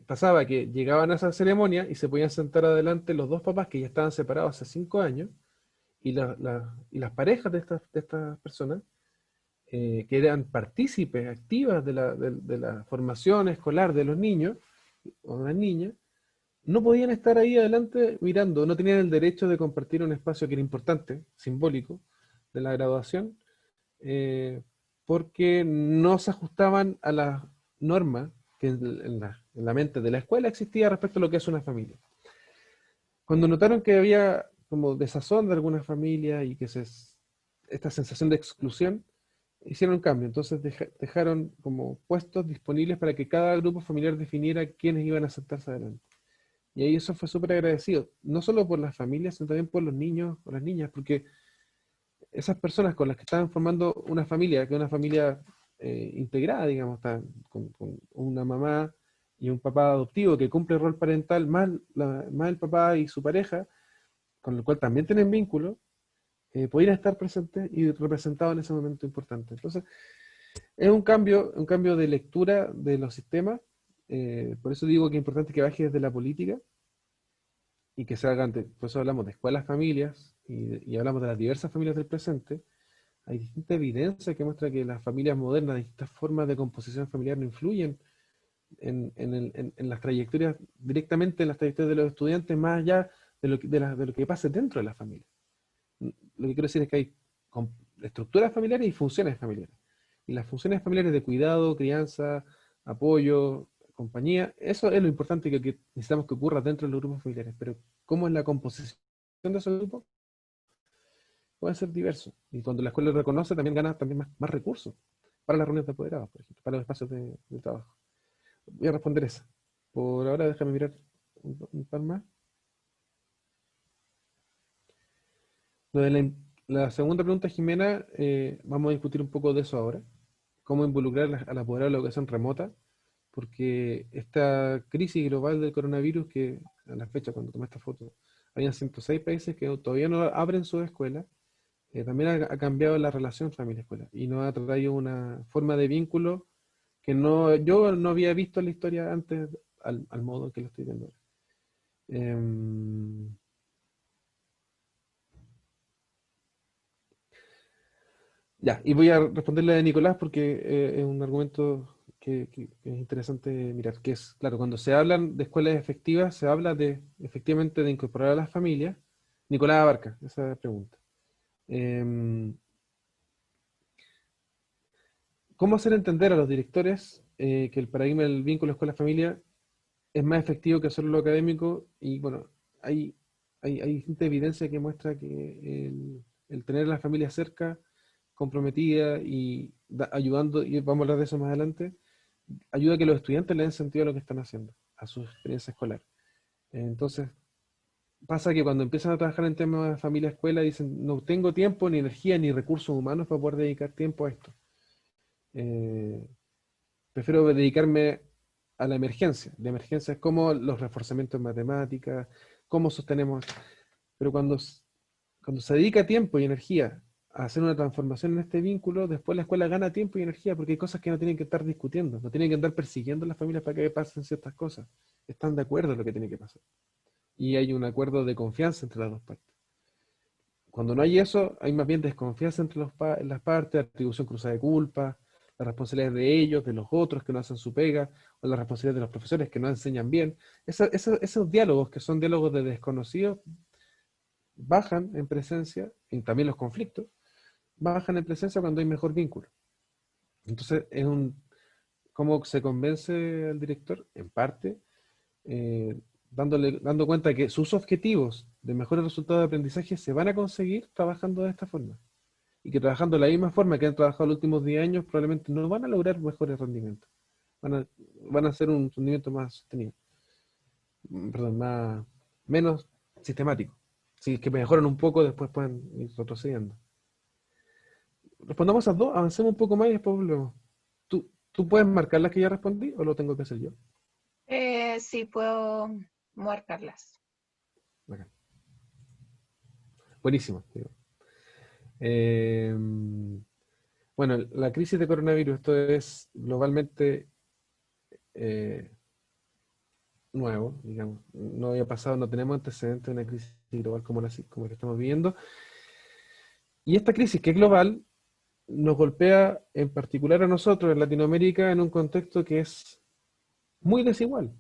pasaba que llegaban a esa ceremonia y se podían sentar adelante los dos papás que ya estaban separados hace 5 años y, y las parejas de estas personas que eran partícipes activas de la formación escolar de los niños o de las niñas, no podían estar ahí adelante mirando, no tenían el derecho de compartir un espacio que era importante, simbólico, de la graduación, eh, porque no se ajustaban a las normas que en la mente de la escuela existía respecto a lo que es una familia. Cuando notaron que había como desazón de algunas familias y que esta sensación de exclusión, hicieron un cambio. Entonces dejaron como puestos disponibles para que cada grupo familiar definiera quiénes iban a sentarse adelante. Y ahí eso fue súper agradecido, no solo por las familias, sino también por los niños o las niñas, porque esas personas con las que estaban formando una familia, que es una familia integrada, digamos, con una mamá y un papá adoptivo que cumple el rol parental, más el papá y su pareja, con el cual también tienen vínculo, podían estar presentes y representados en ese momento importante. Entonces, es un cambio de lectura de los sistemas, por eso digo que es importante que baje desde la política y que se hagan, por eso hablamos de escuelas, familias, y hablamos de las diversas familias del presente. Hay distinta evidencia que muestra que las familias modernas, distintas formas de composición familiar no influyen en las trayectorias, directamente en las trayectorias de los estudiantes, más allá de lo que pase dentro de la familia. Lo que quiero decir es que hay estructuras familiares y funciones familiares. Y las funciones familiares de cuidado, crianza, apoyo, compañía, eso es lo importante que necesitamos que ocurra dentro de los grupos familiares. Pero cómo es la composición de esos grupos puede ser diverso. Y cuando la escuela lo reconoce, también gana también más recursos para las reuniones de apoderados, por ejemplo, para los espacios de trabajo. Voy a responder esa. Por ahora déjame mirar un par más. Lo de la segunda pregunta, Jimena, vamos a discutir un poco de eso ahora. Cómo involucrar a la apoderada de la educación remota, porque esta crisis global del coronavirus, que a la fecha cuando tomé esta foto, habían 106 países que todavía no abren sus escuelas, también ha cambiado la relación familia-escuela y nos ha traído una forma de vínculo que yo no había visto en la historia antes al modo que lo estoy viendo ahora. Ya, y voy a responderle a Nicolás porque es un argumento que es interesante mirar, que es, claro, cuando se hablan de escuelas efectivas, se habla efectivamente de incorporar a las familias. Nicolás abarca esa pregunta. ¿Cómo hacer entender a los directores que el paradigma del vínculo escuela-familia es más efectivo que solo lo académico? Y bueno, hay distinta evidencia que muestra que el tener a la familia cerca, comprometida y ayudando, y vamos a hablar de eso más adelante, ayuda a que los estudiantes le den sentido a lo que están haciendo, a su experiencia escolar. Entonces, pasa que cuando empiezan a trabajar en temas de familia-escuela, dicen, no tengo tiempo, ni energía, ni recursos humanos para poder dedicar tiempo a esto. Eh, Prefiero dedicarme a la emergencia. La emergencia es como los reforzamientos en matemáticas, cómo sostenemos. Pero cuando se dedica tiempo y energía a hacer una transformación en este vínculo, después la escuela gana tiempo y energía porque hay cosas que no tienen que estar discutiendo, no tienen que andar persiguiendo a las familias para que pasen ciertas cosas. Están de acuerdo en lo que tiene que pasar. Y hay un acuerdo de confianza entre las dos partes. Cuando no hay eso, hay más bien desconfianza entre las partes, atribución cruzada de culpa, las responsabilidades de ellos, de los otros que no hacen su pega, o las responsabilidades de los profesores que no enseñan bien. Esos diálogos, que son diálogos de desconocidos, bajan en presencia, y también los conflictos, bajan en presencia cuando hay mejor vínculo. Entonces, ¿cómo se convence al director? En parte, dando cuenta que sus objetivos de mejores resultados de aprendizaje se van a conseguir trabajando de esta forma. y que trabajando de la misma forma que han trabajado los últimos 10 años, probablemente no van a lograr mejores rendimientos. Van a, van a hacer un rendimiento más sostenido, perdón, menos sistemático. Si es que mejoran un poco, después pueden ir retrocediendo. Respondamos a dos, avancemos un poco más y después volvemos. ¿Tú puedes marcar las que ya respondí o lo tengo que hacer yo? Sí, puedo marcarlas. Acá. Buenísimo. Eh, bueno, la crisis de coronavirus, esto es globalmente nuevo, digamos. No había pasado, no tenemos antecedentes de una crisis global como la que estamos viviendo. Y esta crisis, que es global, nos golpea en particular a nosotros en Latinoamérica en un contexto que es muy desigual.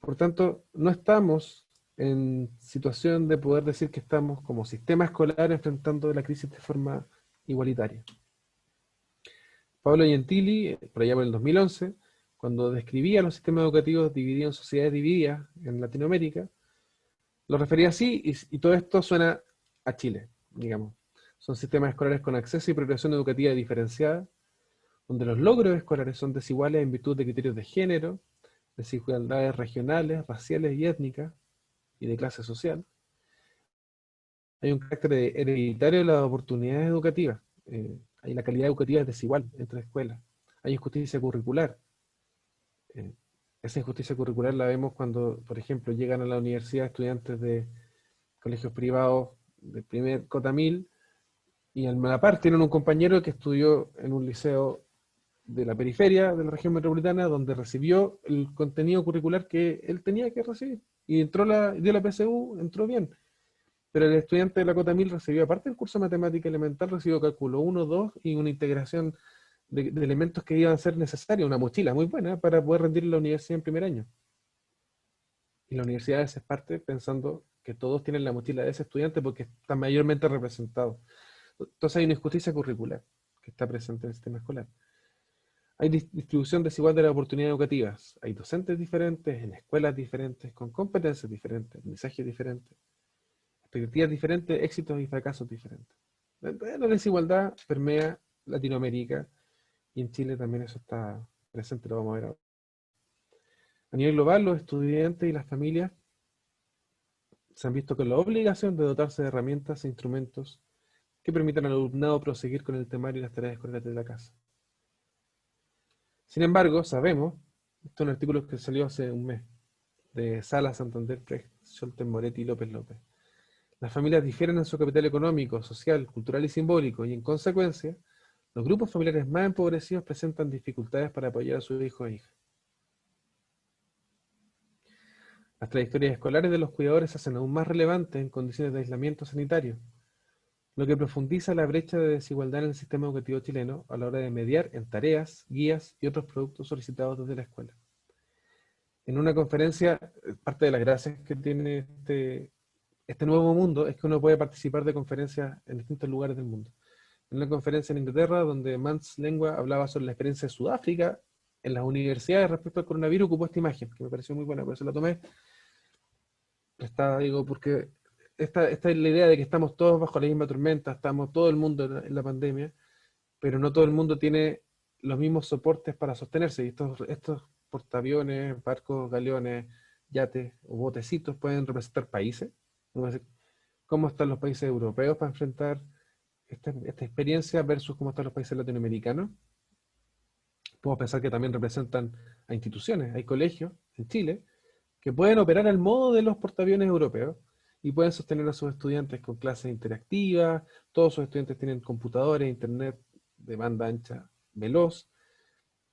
Por tanto, no estamos en situación de poder decir que estamos como sistema escolar enfrentando la crisis de forma igualitaria. Pablo Gentili, por allá por el 2011, cuando describía los sistemas educativos divididos en sociedades divididas en Latinoamérica, lo refería así, y todo esto suena a Chile, digamos. Son sistemas escolares con acceso y progresión educativa diferenciada, donde los logros escolares son desiguales en virtud de criterios de género, desigualdades regionales, raciales y étnicas, y de clase social. Hay un carácter hereditario de las oportunidades educativas. La calidad educativa es desigual entre escuelas. Hay injusticia curricular. Eh, Esa injusticia curricular la vemos cuando, por ejemplo, llegan a la universidad estudiantes de colegios privados de primer cota 1000 y a la par tienen un compañero que estudió en un liceo de la periferia de la región metropolitana donde recibió el contenido curricular que él tenía que recibir. Y dio la PSU, entró bien. Pero el estudiante de la cota 1000 recibió, aparte del curso de matemática elemental, recibió cálculo 1, 2 y una integración de elementos que iban a ser necesarios, una mochila muy buena para poder rendir en la universidad en primer año. Y la universidad a veces parte pensando que todos tienen la mochila de ese estudiante porque está mayormente representado. Entonces hay una injusticia curricular que está presente en el sistema escolar. Hay distribución desigual de las oportunidades educativas. Hay docentes diferentes, en escuelas diferentes, con competencias diferentes, mensajes diferentes, expectativas diferentes, éxitos y fracasos diferentes. La desigualdad permea Latinoamérica y en Chile también eso está presente, lo vamos a ver ahora. A nivel global, los estudiantes y las familias se han visto con la obligación de dotarse de herramientas e instrumentos que permitan al alumnado proseguir con el temario y las tareas escolares de la casa. Sin embargo, sabemos, esto es un artículo que salió hace un mes, de Sala, Santander, Precht, Scholten, Moretti y López López. Las familias difieren en su capital económico, social, cultural y simbólico, y en consecuencia, los grupos familiares más empobrecidos presentan dificultades para apoyar a sus hijos e hijas. Las trayectorias escolares de los cuidadores se hacen aún más relevantes en condiciones de aislamiento sanitario, lo que profundiza la brecha de desigualdad en el sistema educativo chileno a la hora de mediar en tareas, guías y otros productos solicitados desde la escuela. En una conferencia, parte de las gracias que tiene este nuevo mundo es que uno puede participar de conferencias en distintos lugares del mundo. En una conferencia en Inglaterra, donde Mans Lengua hablaba sobre la experiencia de Sudáfrica en las universidades respecto al coronavirus, ocupó esta imagen, que me pareció muy buena, por eso la tomé. Digo, porque esta es la idea de que estamos todos bajo la misma tormenta, estamos todo el mundo en la pandemia, pero no todo el mundo tiene los mismos soportes para sostenerse. Y estos portaaviones, barcos, galeones, yates o botecitos pueden representar países. ¿Cómo están los países europeos para enfrentar esta experiencia versus cómo están los países latinoamericanos? Podemos pensar que también representan a instituciones. Hay colegios en Chile que pueden operar al modo de los portaaviones europeos y pueden sostener a sus estudiantes con clases interactivas. Todos sus estudiantes tienen computadores, internet de banda ancha veloz.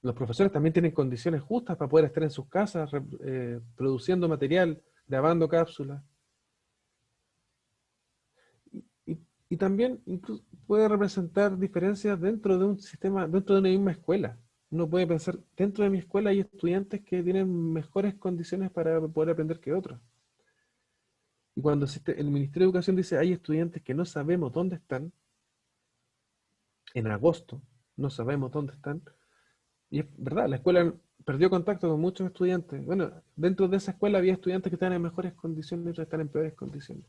Los profesores también tienen condiciones justas para poder estar en sus casas produciendo material, grabando cápsulas. Y también incluso puede representar diferencias dentro de un sistema, dentro de una misma escuela. Uno puede pensar, dentro de mi escuela hay estudiantes que tienen mejores condiciones para poder aprender que otros. Y cuando el Ministerio de Educación dice hay estudiantes que no sabemos dónde están, en agosto, no sabemos dónde están, y es verdad, la escuela perdió contacto con muchos estudiantes. Bueno, dentro de esa escuela había estudiantes que estaban en mejores condiciones y otros están en peores condiciones.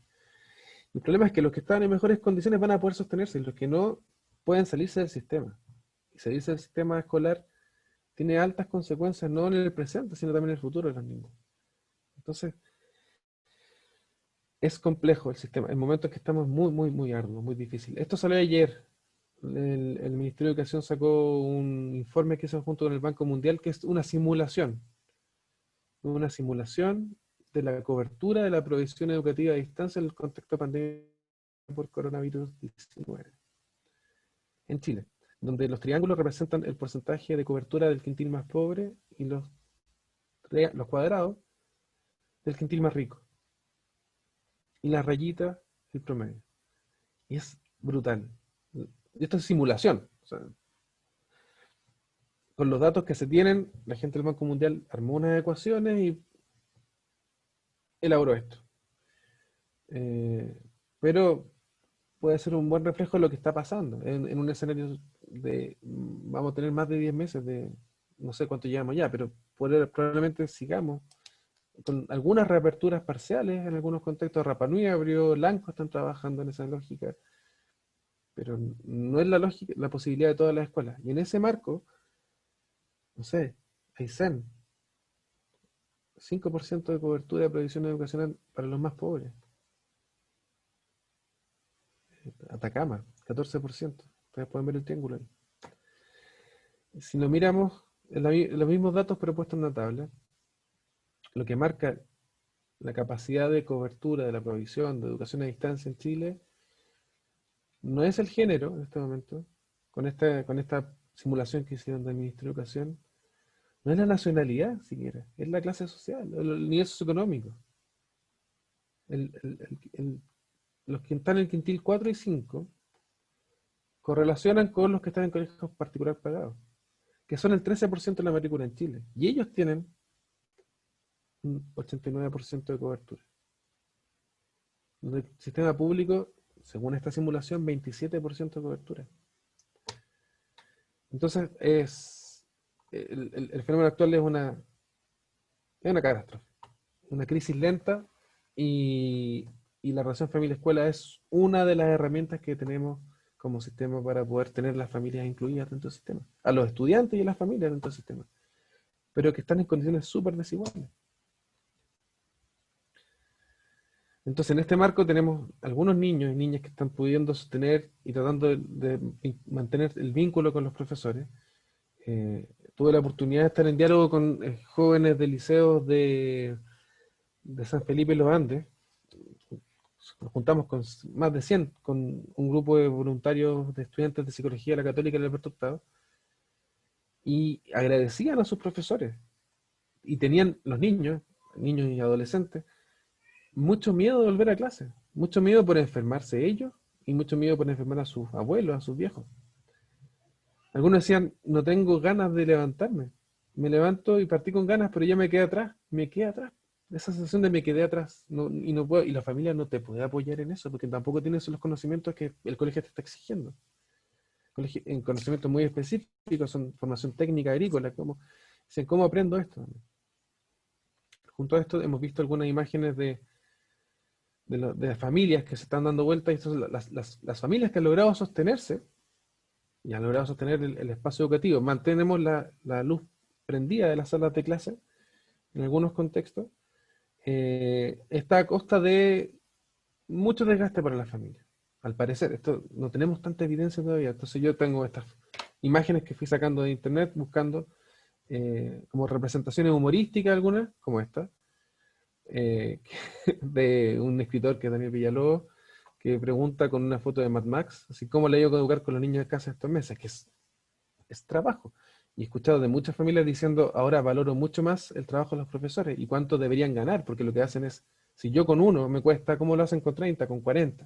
El problema es que los que estaban en mejores condiciones van a poder sostenerse y los que no pueden salirse del sistema. Y salirse del sistema escolar tiene altas consecuencias, no en el presente, sino también en el futuro de los niños. Entonces, es complejo el sistema. En momentos que estamos muy arduo, muy difícil. Esto salió ayer. El Ministerio de Educación sacó un informe que hizo junto con el Banco Mundial, que es una simulación de la cobertura de la provisión educativa a distancia en el contexto de pandemia por coronavirus 19 en Chile, donde los triángulos representan el porcentaje de cobertura del quintil más pobre y los cuadrados del quintil más rico, y las rayitas el promedio. Y es brutal. Y esto es simulación. O sea, con los datos que se tienen, la gente del Banco Mundial armó unas ecuaciones y elaboró esto. Pero puede ser un buen reflejo de lo que está pasando en un escenario de, vamos a tener más de 10 meses de, no sé cuánto llevamos ya, pero probablemente sigamos con algunas reaperturas parciales en algunos contextos. Rapa Nui abrió, Lanco están trabajando en esa lógica, pero no es la lógica, la posibilidad de todas las escuelas. Y en ese marco, no sé, Aysén, 5% de cobertura de provisión educacional para los más pobres. Atacama, 14%. Ustedes pueden ver el triángulo ahí. Si lo miramos, los mismos datos pero puestos en una tabla, lo que marca la capacidad de cobertura de la provisión de educación a distancia en Chile no es el género en este momento, con esta simulación que hicieron del Ministerio de Educación, no es la nacionalidad siquiera, es la clase social, el nivel socioeconómico. Los que están en el quintil 4 y 5 correlacionan con los que están en colegios particulares pagados, que son el 13% de la matrícula en Chile. Y ellos tienen un 89% de cobertura. En el sistema público, según esta simulación, 27% de cobertura. Entonces, el fenómeno actual es una catástrofe, una crisis lenta, y la relación familia-escuela es una de las herramientas que tenemos como sistema para poder tener las familias incluidas dentro del sistema, a los estudiantes y a las familias dentro del sistema, pero que están en condiciones súper desiguales. Entonces, en este marco tenemos algunos niños y niñas que están pudiendo sostener y tratando de mantener el vínculo con los profesores. Tuve la oportunidad de estar en diálogo con jóvenes de liceos de San Felipe y Los Andes. Nos juntamos con más de 100, con un grupo de voluntarios de estudiantes de psicología de la Católica de Alberto Hurtado, y agradecían a sus profesores. Y tenían los niños y adolescentes, mucho miedo de volver a clase, mucho miedo por enfermarse ellos y mucho miedo por enfermar a sus abuelos, a sus viejos. Algunos decían, no tengo ganas de levantarme, me levanto y partí con ganas, pero ya me quedé atrás, esa sensación de me quedé atrás, y no puedo, y la familia no te puede apoyar en eso, porque tampoco tienes los conocimientos que el colegio te está exigiendo. En conocimientos muy específicos, son formación técnica agrícola, ¿cómo aprendo esto? Junto a esto hemos visto algunas imágenes de las familias que se están dando vuelta, y las familias que han logrado sostenerse y han logrado sostener el espacio educativo. Mantenemos la luz prendida de las salas de clase en algunos contextos. Está a costa de mucho desgaste para la familia. Al parecer, esto no tenemos tanta evidencia todavía. Entonces yo tengo estas imágenes que fui sacando de internet buscando como representaciones humorísticas algunas, como esta, de un escritor que es Daniel Villalobos, que pregunta con una foto de Mad Max, así como le ha ido a educar con los niños de casa estos meses, que es trabajo. Y he escuchado de muchas familias diciendo, ahora valoro mucho más el trabajo de los profesores y cuánto deberían ganar, porque lo que hacen es, si yo con uno me cuesta, ¿cómo lo hacen con 30, con 40?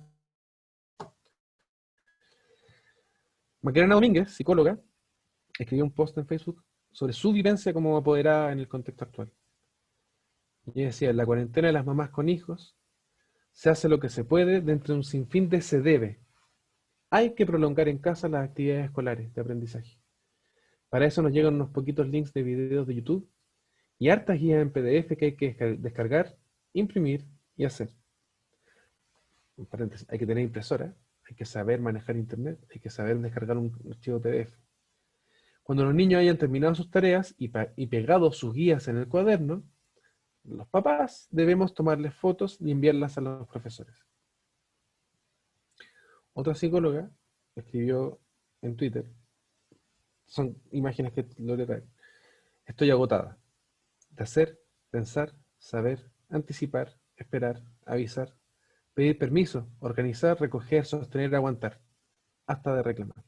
Macarena Domínguez, psicóloga, escribió un post en Facebook sobre su vivencia como apoderada en el contexto actual. Y decía, en la cuarentena de las mamás con hijos, se hace lo que se puede dentro de un sinfín de se debe. Hay que prolongar en casa las actividades escolares de aprendizaje. Para eso nos llegan unos poquitos links de videos de YouTube y hartas guías en PDF que hay que descargar, imprimir y hacer. En paréntesis, hay que tener impresora, hay que saber manejar internet, hay que saber descargar un archivo PDF. Cuando los niños hayan terminado sus tareas y pegado sus guías en el cuaderno, los papás debemos tomarles fotos y enviarlas a los profesores. Otra psicóloga escribió en Twitter, son imágenes que lo traen: estoy agotada de hacer, pensar, saber, anticipar, esperar, avisar, pedir permiso, organizar, recoger, sostener, aguantar, hasta de reclamar.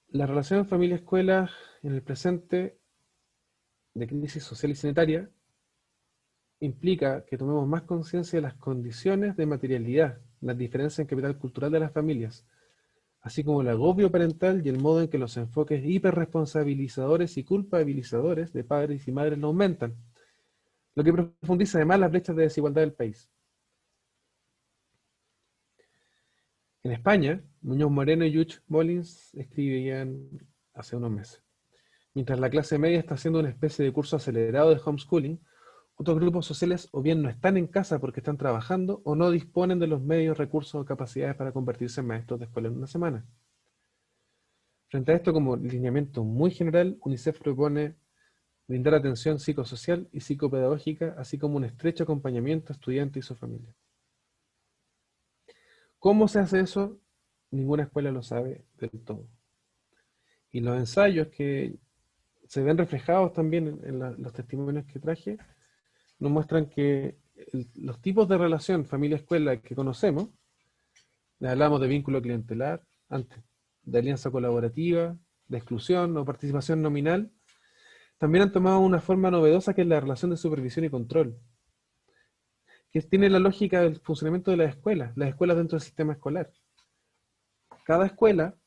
La relación familia-escuela en el presente de crisis social y sanitaria implica que tomemos más conciencia de las condiciones de materialidad, las diferencias en capital cultural de las familias, así como el agobio parental y el modo en que los enfoques hiperresponsabilizadores y culpabilizadores de padres y madres no aumentan, lo que profundiza además las brechas de desigualdad del país. En España, Muñoz Moreno y Yuch Molins escribían hace unos meses: mientras la clase media está haciendo una especie de curso acelerado de homeschooling, otros grupos sociales o bien no están en casa porque están trabajando o no disponen de los medios, recursos o capacidades para convertirse en maestros de escuela en una semana. Frente a esto, como lineamiento muy general, UNICEF propone brindar atención psicosocial y psicopedagógica, así como un estrecho acompañamiento a estudiantes y su familia. ¿Cómo se hace eso? Ninguna escuela lo sabe del todo. Y los ensayos que se ven reflejados también en los testimonios que traje, nos muestran que los tipos de relación familia-escuela que conocemos, le hablamos de vínculo clientelar antes, de alianza colaborativa, de exclusión o participación nominal, también han tomado una forma novedosa que es la relación de supervisión y control, que tiene la lógica del funcionamiento de las escuelas dentro del sistema escolar. Cada escuela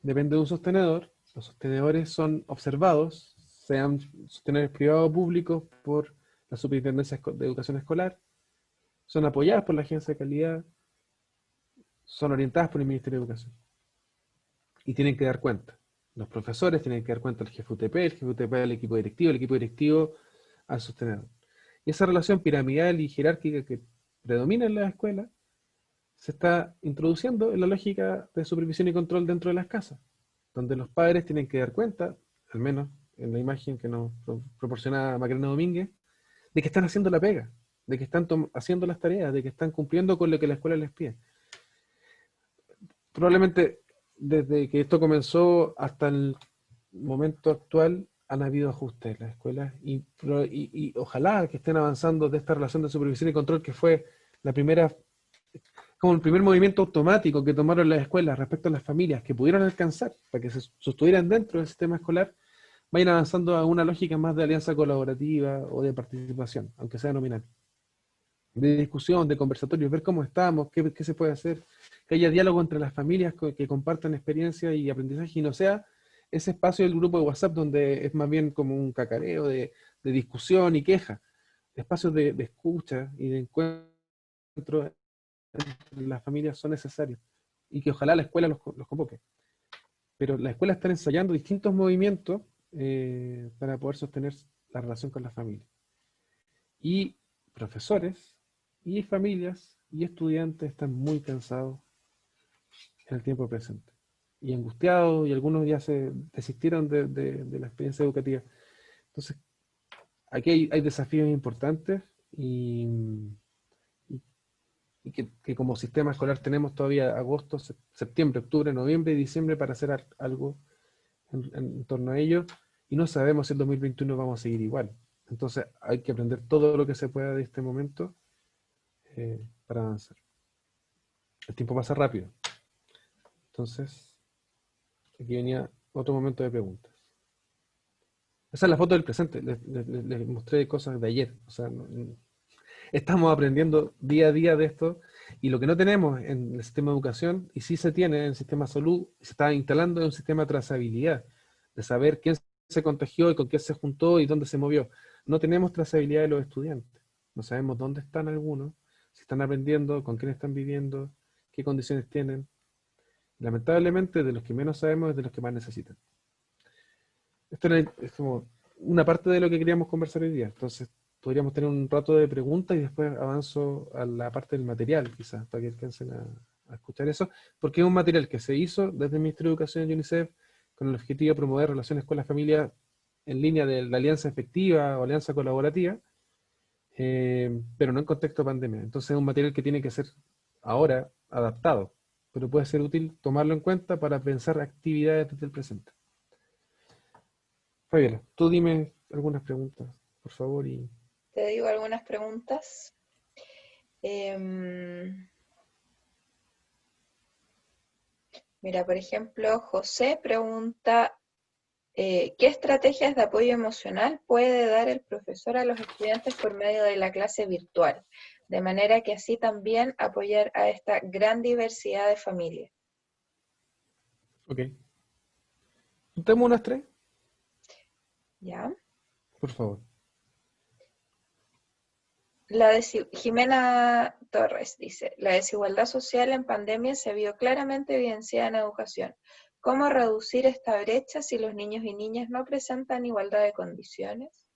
depende de un sostenedor, los sostenedores son observados, sean sostenedores privados o públicos, por la Superintendencia de Educación Escolar, son apoyadas por la Agencia de Calidad, son orientadas por el Ministerio de Educación. Y tienen que dar cuenta. Los profesores tienen que dar cuenta al jefe UTP, el jefe UTP al equipo directivo al sostenedor. Y esa relación piramidal y jerárquica que predomina en las escuelas se está introduciendo en la lógica de supervisión y control dentro de las casas, donde los padres tienen que dar cuenta, al menos en la imagen que nos proporciona Macarena Domínguez, de que están haciendo la pega, de que están haciendo las tareas, de que están cumpliendo con lo que la escuela les pide. Probablemente desde que esto comenzó hasta el momento actual han habido ajustes en las escuelas y ojalá que estén avanzando de esta relación de supervisión y control que fue la primera, como el primer movimiento automático que tomaron las escuelas respecto a las familias que pudieron alcanzar para que se sostuvieran dentro del sistema escolar, vayan avanzando a una lógica más de alianza colaborativa o de participación, aunque sea nominal, de discusión, de conversatorios, ver cómo estamos, qué se puede hacer, que haya diálogo entre las familias que compartan experiencia y aprendizaje y no sea ese espacio del grupo de WhatsApp donde es más bien como un cacareo de discusión y queja. Espacios de escucha y de encuentro entre las familias son necesarios y que ojalá la escuela los convoque. Pero las escuelas están ensayando distintos movimientos para poder sostener la relación con las familias. Y profesores y familias y estudiantes están muy cansados en el tiempo presente y angustiados, y algunos ya se desistieron de la experiencia educativa. Entonces, aquí hay desafíos importantes y que como sistema escolar tenemos todavía agosto, septiembre, octubre, noviembre y diciembre para hacer algo en torno a ello, y no sabemos si el 2021 vamos a seguir igual. Entonces hay que aprender todo lo que se pueda de este momento para avanzar. El tiempo pasa rápido. Entonces, aquí venía otro momento de preguntas. Esa es la foto del presente. Les mostré cosas de ayer. O sea, estamos aprendiendo día a día de esto, y lo que no tenemos en el sistema de educación, y sí se tiene en el sistema de salud, se está instalando en un sistema de trazabilidad, de saber quién se contagió y con quién se juntó y dónde se movió. No tenemos trazabilidad de los estudiantes. No sabemos dónde están algunos, si están aprendiendo, con quién están viviendo, qué condiciones tienen. Lamentablemente, de los que menos sabemos es de los que más necesitan. Esto es como una parte de lo que queríamos conversar hoy día. Entonces, podríamos tener un rato de preguntas y después avanzo a la parte del material, quizás, para que alcancen a escuchar eso, porque es un material que se hizo desde el Ministerio de Educación y UNICEF con el objetivo de promover relaciones con las familias en línea de la alianza efectiva o alianza colaborativa, pero no en contexto de pandemia. Entonces es un material que tiene que ser ahora adaptado, pero puede ser útil tomarlo en cuenta para pensar actividades desde el presente. Fabiola, tú dime algunas preguntas, por favor. Te digo algunas preguntas. Mira, por ejemplo, José pregunta, ¿qué estrategias de apoyo emocional puede dar el profesor a los estudiantes por medio de la clase virtual? De manera que así también apoyar a esta gran diversidad de familias. Ok. ¿Tenemos unas tres? ¿Ya? Por favor. Jimena Torres dice, la desigualdad social en pandemia se vio claramente evidenciada en educación. ¿Cómo reducir esta brecha si los niños y niñas no presentan igualdad de condiciones?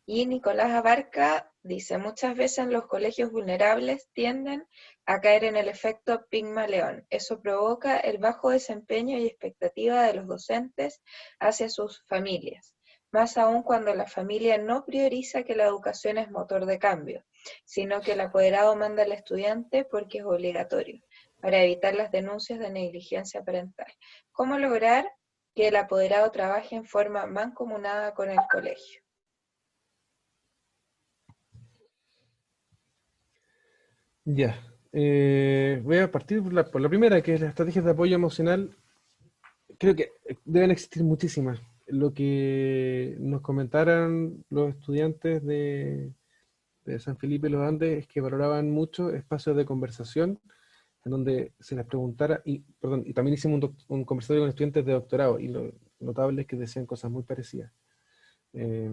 Y Nicolás Abarca dice, muchas veces los colegios vulnerables tienden a caer en el efecto Pigmaleón. Eso provoca el bajo desempeño y expectativa de los docentes hacia sus familias, más aún cuando la familia no prioriza que la educación es motor de cambio, sino que el apoderado manda al estudiante porque es obligatorio, para evitar las denuncias de negligencia parental. ¿Cómo lograr que el apoderado trabaje en forma mancomunada con el colegio? Ya. Voy a partir por la primera, que es las estrategias de apoyo emocional. Creo que deben existir muchísimas. Lo que nos comentaron los estudiantes de San Felipe de los Andes es que valoraban mucho espacios de conversación en donde se les preguntara, y, perdón, y también hicimos un conversatorio con estudiantes de doctorado, y lo notable es que decían cosas muy parecidas. Eh,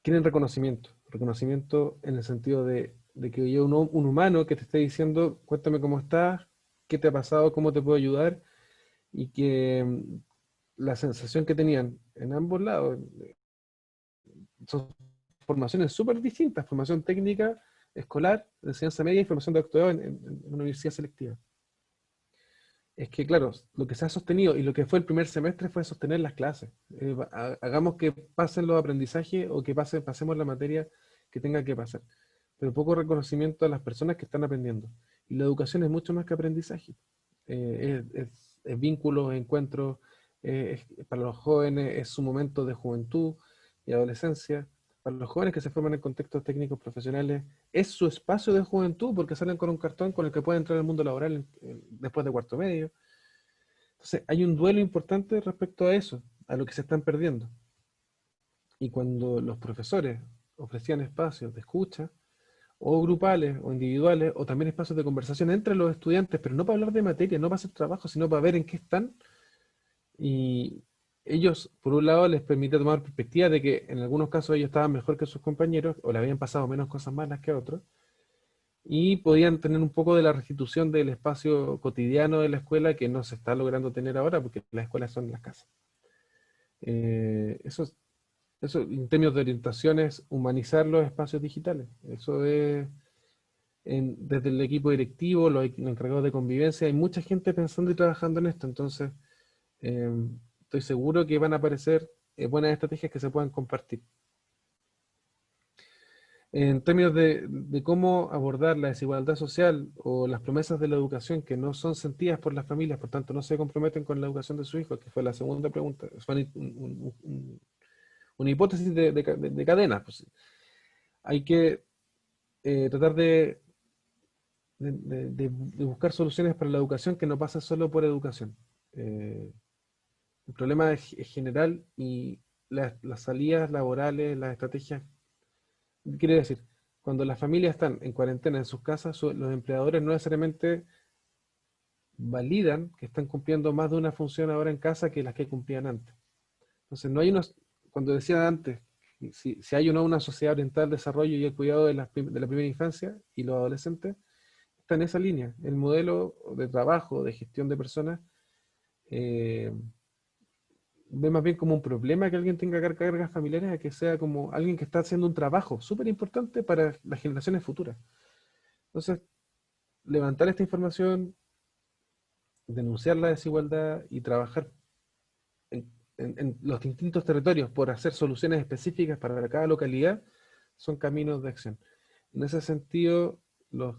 Quieren reconocimiento en el sentido de que yo, un humano que te esté diciendo, cuéntame cómo estás, qué te ha pasado, cómo te puedo ayudar, y que la sensación que tenían en ambos lados, son formaciones súper distintas, formación técnica, escolar, de enseñanza media y formación de doctorado en una universidad selectiva. Es que, claro, lo que se ha sostenido y lo que fue el primer semestre fue sostener las clases. Hagamos que pasen los aprendizajes o que pasemos la materia que tenga que pasar. Pero poco reconocimiento a las personas que están aprendiendo. Y la educación es mucho más que aprendizaje. Es vínculos, encuentros, para los jóvenes es su momento de juventud y adolescencia. Para los jóvenes que se forman en contextos técnicos profesionales, es su espacio de juventud porque salen con un cartón con el que pueden entrar al mundo laboral después de cuarto medio. Entonces, hay un duelo importante respecto a eso, a lo que se están perdiendo. Y cuando los profesores ofrecían espacios de escucha, o grupales, o individuales, o también espacios de conversación entre los estudiantes, pero no para hablar de materia, no para hacer trabajo, sino para ver en qué están, y ellos, por un lado, les permite tomar perspectiva de que en algunos casos ellos estaban mejor que sus compañeros, o le habían pasado menos cosas malas que a otros, y podían tener un poco de la restitución del espacio cotidiano de la escuela que no se está logrando tener ahora, porque las escuelas son las casas. Eso, eso en términos de orientación es humanizar los espacios digitales. Eso es desde el equipo directivo, los encargados de convivencia, hay mucha gente pensando y trabajando en esto, entonces eh, estoy seguro que van a aparecer buenas estrategias que se puedan compartir. En términos de cómo abordar la desigualdad social o las promesas de la educación que no son sentidas por las familias, por tanto no se comprometen con la educación de sus hijos, que fue la segunda pregunta, fue una hipótesis de cadena. Pues, hay que tratar de buscar soluciones para la educación que no pasa solo por educación. El problema es general y las salidas laborales, las estrategias, quiere decir, cuando las familias están en cuarentena en sus casas, los empleadores no necesariamente validan que están cumpliendo más de una función ahora en casa que las que cumplían antes. Entonces, no hay unos, cuando decía antes, si hay una sociedad orientada al desarrollo y al cuidado de la primera infancia y los adolescentes, está en esa línea. El modelo de trabajo, de gestión de personas, eh, ve más bien como un problema que alguien tenga cargas familiares a que sea como alguien que está haciendo un trabajo súper importante para las generaciones futuras. Entonces, levantar esta información, denunciar la desigualdad y trabajar en los distintos territorios por hacer soluciones específicas para cada localidad son caminos de acción. En ese sentido, los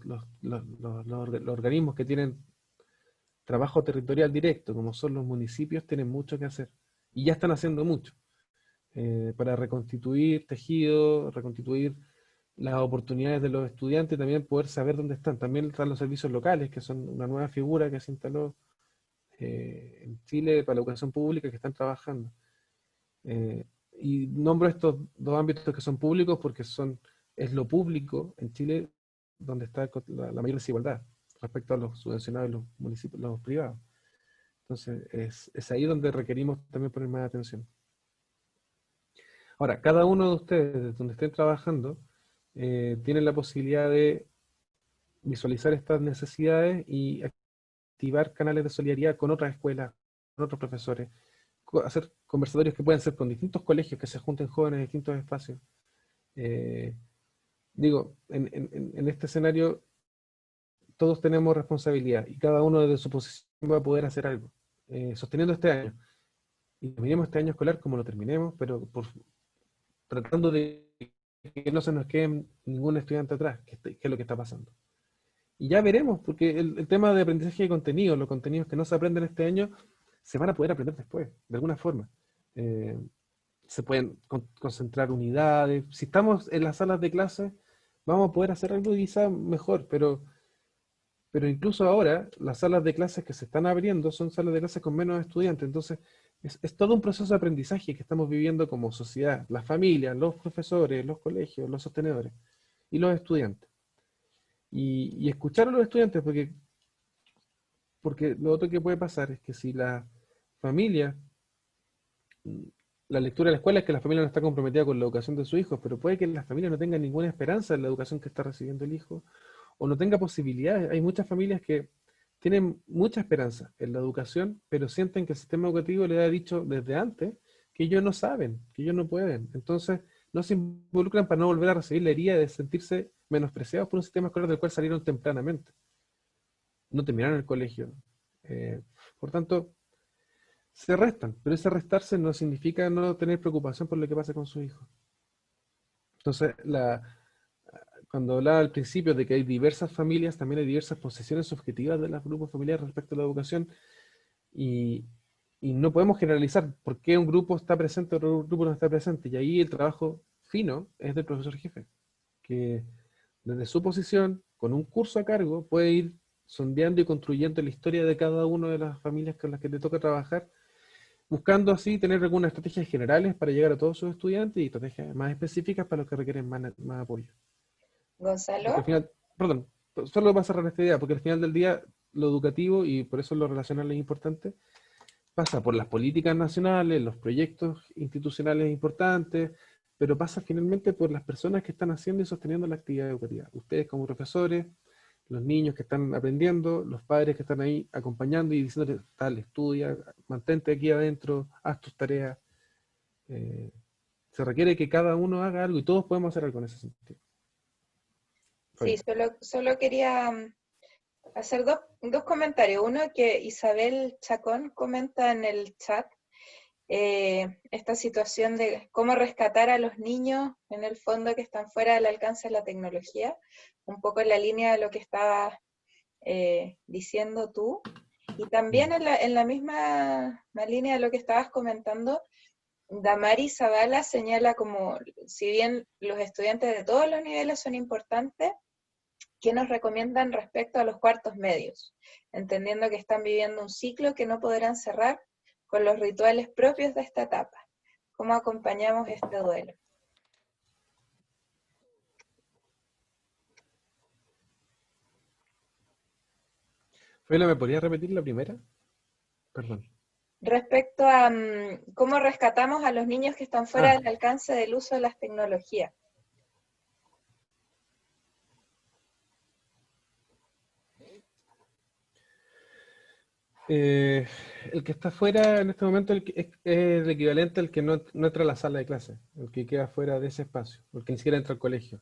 organismos que tienen trabajo territorial directo, como son los municipios, tienen mucho que hacer y ya están haciendo mucho para reconstituir tejido, reconstituir las oportunidades de los estudiantes y también poder saber dónde están. También están los servicios locales, que son una nueva figura que se instaló en Chile para la educación pública, que están trabajando. Y nombro estos dos ámbitos que son públicos porque es lo público en Chile donde está la mayor desigualdad respecto a los subvencionados y los municipios, los privados. Entonces, es ahí donde requerimos también poner más atención. Ahora, cada uno de ustedes, donde estén trabajando, tiene la posibilidad de visualizar estas necesidades y activar canales de solidaridad con otras escuelas, con otros profesores, hacer conversatorios que pueden ser con distintos colegios, que se junten jóvenes en distintos espacios. Eh, Digo, en este escenario todos tenemos responsabilidad y cada uno desde su posición va a poder hacer algo, sosteniendo este año. Y terminemos este año escolar como lo terminemos, pero tratando de que no se nos quede ningún estudiante atrás, que es lo que está pasando. Y ya veremos, porque el tema de aprendizaje de contenido, los contenidos que no se aprenden este año, se van a poder aprender después, de alguna forma. Eh, Se pueden concentrar unidades. Si estamos en las salas de clase, vamos a poder hacer algo quizá mejor, pero incluso ahora las salas de clases que se están abriendo son salas de clases con menos estudiantes. Entonces, es todo un proceso de aprendizaje que estamos viviendo como sociedad, las familias, los profesores, los colegios, los sostenedores y los estudiantes. Y escuchar a los estudiantes, porque lo otro que puede pasar es que si la familia, la lectura de la escuela es que la familia no está comprometida con la educación de sus hijos, pero puede que la familia no tenga ninguna esperanza en la educación que está recibiendo el hijo, o no tenga posibilidades. Hay muchas familias que tienen mucha esperanza en la educación, pero sienten que el sistema educativo les ha dicho desde antes que ellos no saben, que ellos no pueden. Entonces, no se involucran para no volver a recibir la herida de sentirse menospreciados por un sistema escolar del cual salieron tempranamente. No terminaron el colegio. Eh, por tanto, se restan, pero ese restarse no significa no tener preocupación por lo que pasa con su hijo. Entonces, cuando hablaba al principio de que hay diversas familias, también hay diversas posiciones subjetivas de los grupos familiares respecto a la educación y, y no podemos generalizar por qué un grupo está presente o otro grupo no está presente. Y ahí el trabajo fino es del profesor jefe, que desde su posición, con un curso a cargo, puede ir sondeando y construyendo la historia de cada una de las familias con las que te toca trabajar, buscando así tener algunas estrategias generales para llegar a todos sus estudiantes y estrategias más específicas para los que requieren más apoyo. Porque al Gonzalo. final, perdón, solo para cerrar esta idea, porque al final del día lo educativo, y por eso lo relacional es importante, pasa por las políticas nacionales, los proyectos institucionales importantes, pero pasa finalmente por las personas que están haciendo y sosteniendo la actividad educativa. Ustedes como profesores, los niños que están aprendiendo, los padres que están ahí acompañando y diciéndoles, tal, estudia, mantente aquí adentro, haz tus tareas. Eh, Se requiere que cada uno haga algo y todos podemos hacer algo en ese sentido. Sí, Fabián. solo quería hacer dos comentarios. Uno que Isabel Chacón comenta en el chat, esta situación de cómo rescatar a los niños en el fondo que están fuera del alcance de la tecnología, un poco en la línea de lo que estabas diciendo tú. Y también en la misma línea de lo que estabas comentando, Damari Zavala señala como, si bien los estudiantes de todos los niveles son importantes, ¿qué nos recomiendan respecto a los cuartos medios? Entendiendo que están viviendo un ciclo que no podrán cerrar con los rituales propios de esta etapa. ¿Cómo acompañamos este duelo? Fabián, ¿me podrías repetir la primera? Perdón. Respecto a cómo rescatamos a los niños que están fuera Ah, del alcance del uso de las tecnologías. eh, el que está fuera en este momento es el equivalente al que no entra a la sala de clase, el que queda fuera de ese espacio, el que ni siquiera entra al colegio.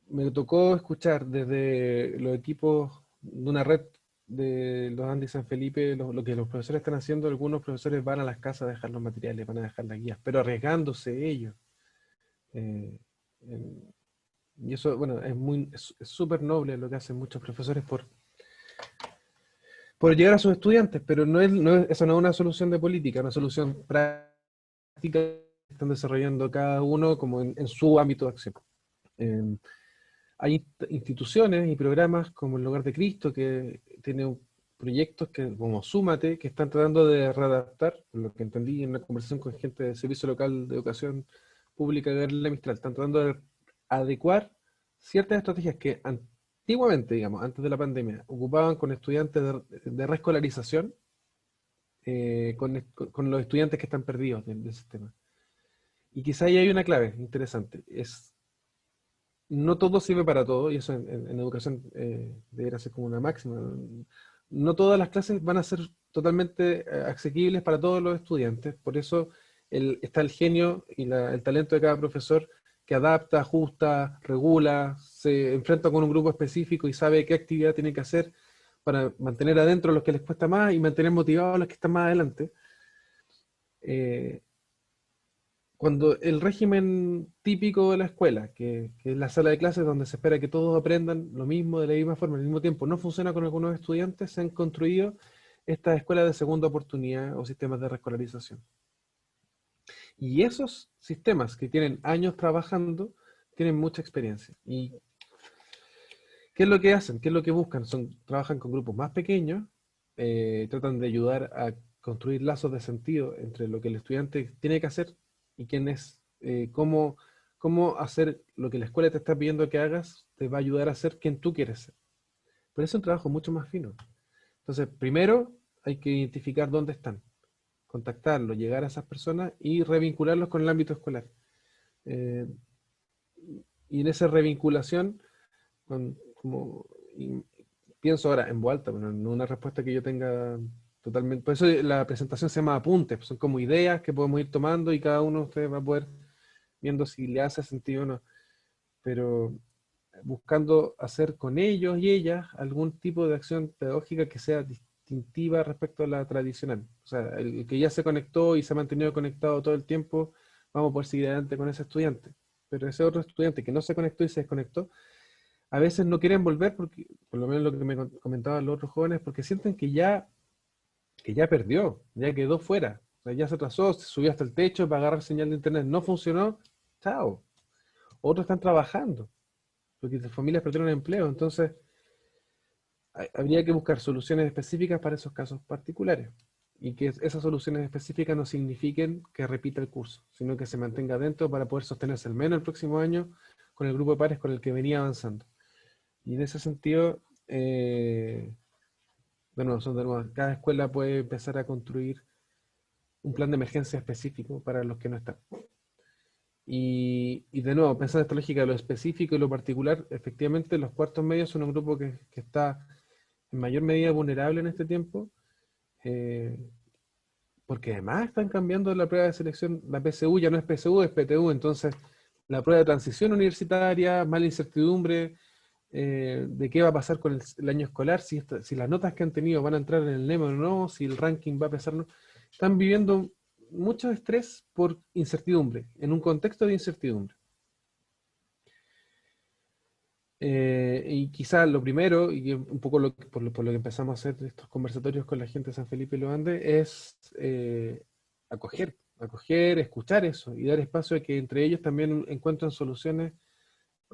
Me tocó escuchar desde los equipos de una red de los Andes San Felipe lo que los profesores están haciendo. Algunos profesores van a las casas a dejar los materiales, van a dejar las guías, pero arriesgándose ellos. Eh, en- y eso, bueno, es súper noble lo que hacen muchos profesores por llegar a sus estudiantes, pero eso no es una solución de política, una solución práctica que están desarrollando cada uno como en su ámbito de acción. Eh, Hay instituciones y programas como el Hogar de Cristo que tiene proyectos como Súmate, que están tratando de readaptar, por lo que entendí en una conversación con gente del Servicio Local de Educación Pública de Gabriela Mistral, están tratando de adecuar ciertas estrategias que antiguamente, digamos, antes de la pandemia, ocupaban con estudiantes de reescolarización, con los estudiantes que están perdidos del sistema. Y quizá ahí hay una clave interesante, no todo sirve para todo, y eso en educación debería ser como una máxima. No todas las clases van a ser totalmente asequibles para todos los estudiantes, por eso está el genio y el talento de cada profesor que adapta, ajusta, regula, se enfrenta con un grupo específico y sabe qué actividad tiene que hacer para mantener adentro a los que les cuesta más y mantener motivados a los que están más adelante. Eh, Cuando el régimen típico de la escuela, que es la sala de clases donde se espera que todos aprendan lo mismo de la misma forma al mismo tiempo, no funciona con algunos estudiantes, se han construido estas escuelas de segunda oportunidad o sistemas de reescolarización. Y esos sistemas que tienen años trabajando, tienen mucha experiencia. ¿Y qué es lo que hacen? ¿Qué es lo que buscan? Trabajan con grupos más pequeños, tratan de ayudar a construir lazos de sentido entre lo que el estudiante tiene que hacer y quién es, cómo hacer lo que la escuela te está pidiendo que hagas, te va a ayudar a ser quien tú quieres ser. Pero es un trabajo mucho más fino. Entonces, primero hay que identificar dónde están, contactarlos, llegar a esas personas y revincularlos con el ámbito escolar. Eh, y en esa revinculación, como, pienso ahora en voz alta, pero no una respuesta que yo tenga totalmente. Por eso la presentación se llama apuntes, pues son como ideas que podemos ir tomando y cada uno de ustedes va a poder viendo si le hace sentido o no. Pero buscando hacer con ellos y ellas algún tipo de acción pedagógica que sea distintiva respecto a la tradicional. O sea, el que ya se conectó y se ha mantenido conectado todo el tiempo, vamos a poder seguir adelante con ese estudiante. Pero ese otro estudiante que no se conectó y se desconectó, a veces no quieren volver, porque, por lo menos lo que me comentaban los otros jóvenes, porque sienten que ya perdió, ya quedó fuera. O sea, ya se atrasó, se subió hasta el techo para agarrar señal de internet, no funcionó, chao. Otros están trabajando, porque sus familias perdieron empleo. Entonces, habría que buscar soluciones específicas para esos casos particulares. Y que esas soluciones específicas no signifiquen que repita el curso, sino que se mantenga dentro para poder sostenerse al menos el próximo año con el grupo de pares con el que venía avanzando. Y en ese sentido, cada escuela puede empezar a construir un plan de emergencia específico para los que no están. Y de nuevo, pensando en esta lógica de lo específico y lo particular, efectivamente los cuartos medios son un grupo que está en mayor medida vulnerable en este tiempo, eh, porque además están cambiando la prueba de selección, la PSU ya no es PSU, es PTU, entonces la prueba de transición universitaria, más la incertidumbre, de qué va a pasar con el año escolar, si las notas que han tenido van a entrar en el NEMO o no, si el ranking va a pesar o no. Están viviendo mucho estrés por incertidumbre, en un contexto de incertidumbre. Y quizás lo primero, y un poco por lo que empezamos a hacer estos conversatorios con la gente de San Felipe y los Andes, es acoger, escuchar eso y dar espacio a que entre ellos también encuentren soluciones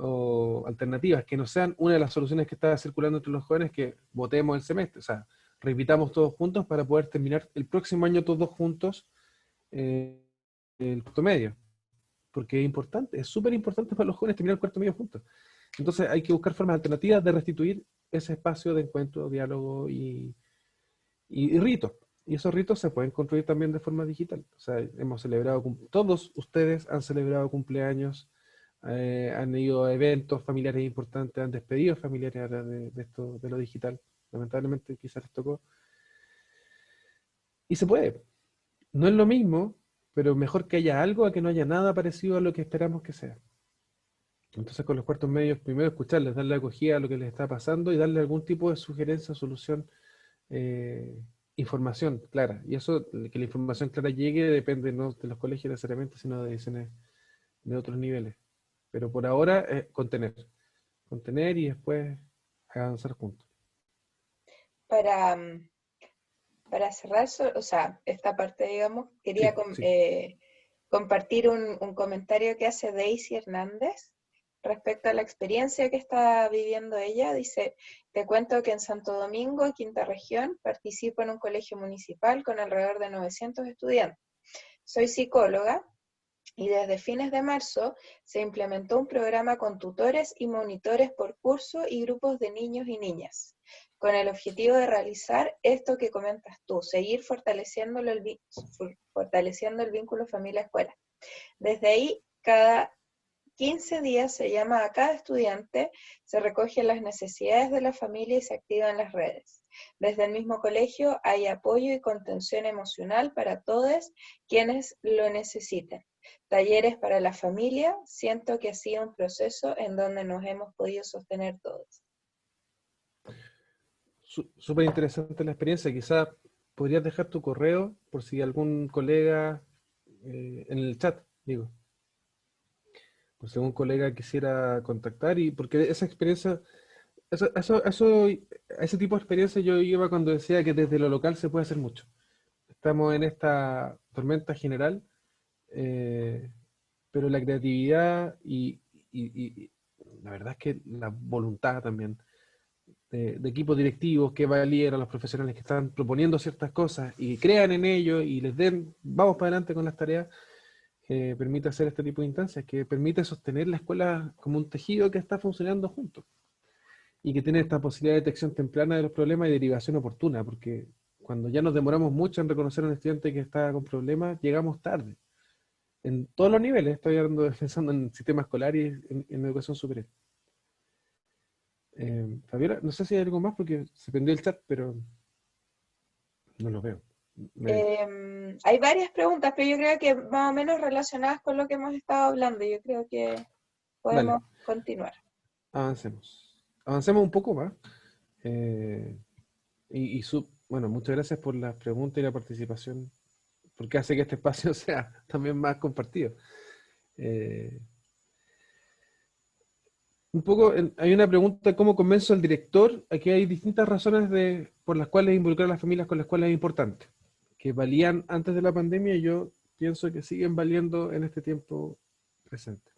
o alternativas, que no sean una de las soluciones que está circulando entre los jóvenes, que votemos el semestre, o sea, repitamos todos juntos para poder terminar el próximo año todos juntos eh, el cuarto medio, porque es importante, es súper importante para los jóvenes terminar el cuarto medio juntos. Entonces hay que buscar formas alternativas de restituir ese espacio de encuentro, diálogo y ritos. Y esos ritos se pueden construir también de forma digital. O sea, hemos celebrado, todos ustedes han celebrado cumpleaños, han ido a eventos familiares importantes, han despedido familiares ahora de esto, de lo digital. lamentablemente quizás les tocó. Y se puede. No es lo mismo, pero mejor que haya algo a que no haya nada parecido a lo que esperamos que sea. Entonces con los cuartos medios, primero escucharles, darle acogida a lo que les está pasando y darle algún tipo de sugerencia, solución, eh, información clara. Y eso, que la información clara llegue, depende no de los colegios necesariamente, sino de decisiones de otros niveles. Pero por ahora, contener y después avanzar juntos. Para, para cerrar, o sea, esta parte, digamos, quería Sí, sí. compartir un comentario que hace Daisy Hernández respecto a la experiencia que está viviendo ella. Dice, te cuento que en Santo Domingo, quinta región, participo en un colegio municipal con alrededor de 900 estudiantes. Soy psicóloga y desde fines de marzo se implementó un programa con tutores y monitores por curso y grupos de niños y niñas, con el objetivo de realizar esto que comentas tú, seguir fortaleciendo el vínculo familia-escuela. Desde ahí, cada 15 días se llama a cada estudiante, se recogen las necesidades de la familia y se activan las redes. Desde el mismo colegio hay apoyo y contención emocional para todos quienes lo necesiten. Talleres para la familia, siento que ha sido un proceso en donde nos hemos podido sostener todos. Súper interesante la experiencia. Quizás podrías dejar tu correo por si algún colega, en el chat, digo, por si algún colega quisiera contactar, y porque esa experiencia, a ese tipo de experiencia yo iba cuando decía que desde lo local se puede hacer mucho. Estamos en esta tormenta general, eh, pero la creatividad y la verdad es que la voluntad también de equipos directivos que valieran a los profesionales que están proponiendo ciertas cosas y crean en ello y les den, vamos para adelante con las tareas, que permite hacer este tipo de instancias, que permite sostener la escuela como un tejido que está funcionando juntos y que tiene esta posibilidad de detección temprana de los problemas y derivación oportuna, porque cuando ya nos demoramos mucho en reconocer a un estudiante que está con problemas, llegamos tarde. En todos los niveles, estoy hablando, pensando en sistema escolar y en educación superior. Fabiola, no sé si hay algo más porque se prendió el chat, pero no lo veo. Hay varias preguntas, pero yo creo que más o menos relacionadas con lo que hemos estado hablando. Yo creo que Dale, podemos continuar. avancemos. Avancemos un poco más. Eh, bueno, muchas gracias por las preguntas y la participación, porque hace que este espacio sea también más compartido. Eh, un poco, hay una pregunta, ¿cómo convenzo al director? Aquí hay distintas razones por las cuales involucrar a las familias con las cuales es importante, que valían antes de la pandemia y yo pienso que siguen valiendo en este tiempo presente.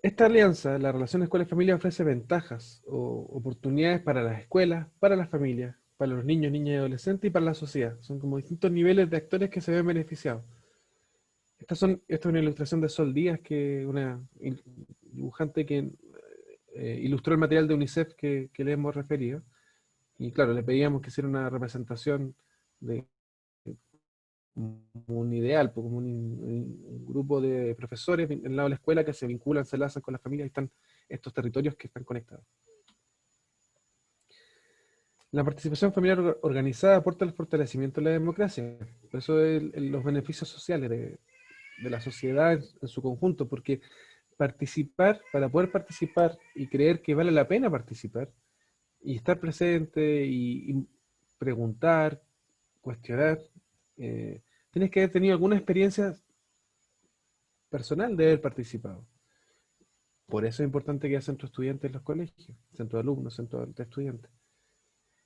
Esta alianza, la relación escuela-familia, ofrece ventajas o oportunidades para las escuelas, para las familias, para los niños, niñas y adolescentes y para la sociedad. Son como distintos niveles de actores que se ven beneficiados. Esta es una ilustración de Sol Díaz, que una dibujante que ilustró el material de UNICEF que le hemos referido. Y claro, le pedíamos que hiciera una representación de un ideal, pues, como un grupo de profesores en el lado de la escuela que se vinculan, se enlazan con las familias y están estos territorios que están conectados. La participación familiar organizada aporta el fortalecimiento de la democracia. Por eso los beneficios sociales de la sociedad en su conjunto, porque para poder participar y creer que vale la pena participar, y estar presente y preguntar, cuestionar, tienes que haber tenido alguna experiencia personal de haber participado. Por eso es importante que haya centros estudiantes en los colegios, centros de alumnos, centros de estudiantes.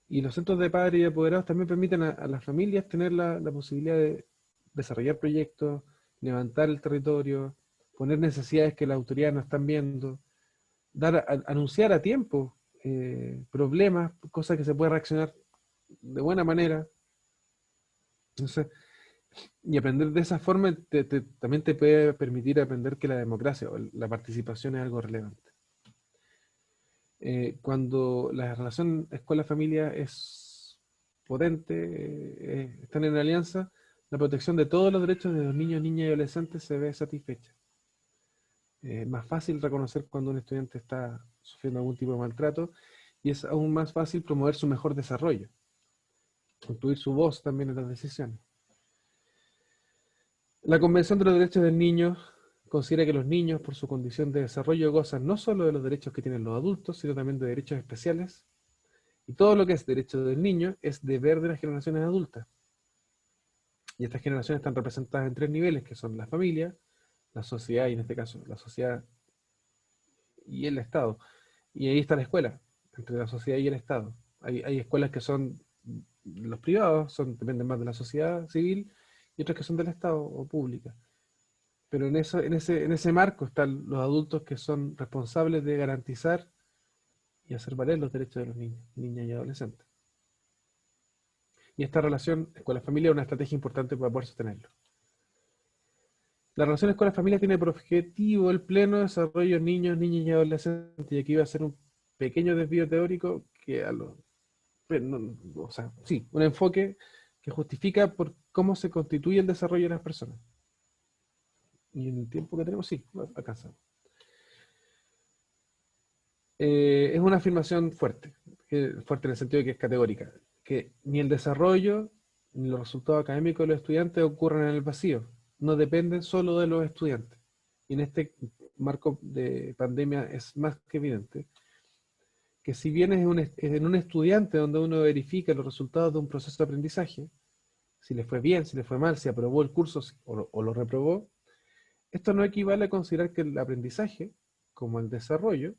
Y los centros de padres y de apoderados también permiten a las familias tener la posibilidad de desarrollar proyectos, levantar el territorio, poner necesidades que las autoridades no están viendo, anunciar a tiempo problemas, cosas que se puede reaccionar de buena manera. Entonces, y aprender de esa forma también te puede permitir aprender que la democracia o la participación es algo relevante. Cuando la relación escuela-familia es potente, están en alianza, la protección de todos los derechos de los niños, niñas y adolescentes se ve satisfecha. Es más fácil reconocer cuando un estudiante está sufriendo algún tipo de maltrato, y es aún más fácil promover su mejor desarrollo, incluir su voz también en las decisiones. La Convención de los Derechos del Niño considera que los niños, por su condición de desarrollo, gozan no solo de los derechos que tienen los adultos, sino también de derechos especiales, y todo lo que es derecho del niño es deber de las generaciones adultas. Y estas generaciones están representadas en 3 niveles, que son la familia, la sociedad, y en este caso la sociedad y el Estado. Y ahí está la escuela, entre la sociedad y el Estado. Hay escuelas que son los privados, dependen más de la sociedad civil, y otras que son del Estado o públicas. Pero en ese marco están los adultos que son responsables de garantizar y hacer valer los derechos de los niños, niñas y adolescentes. Y esta relación escuela-familia es una estrategia importante para poder sostenerlo. La relación escuela-familia tiene por objetivo el pleno desarrollo de niños, niñas y adolescentes. Y aquí va a ser un pequeño desvío teórico que un enfoque que justifica por cómo se constituye el desarrollo de las personas. Y en el tiempo que tenemos, sí, alcanzamos. Es una afirmación fuerte en el sentido de que es categórica, que ni el desarrollo ni los resultados académicos de los estudiantes ocurren en el vacío, no dependen solo de los estudiantes. Y en este marco de pandemia es más que evidente que si bien es en un estudiante donde uno verifica los resultados de un proceso de aprendizaje, si le fue bien, si le fue mal, si aprobó el curso o lo reprobó, esto no equivale a considerar que el aprendizaje, como el desarrollo,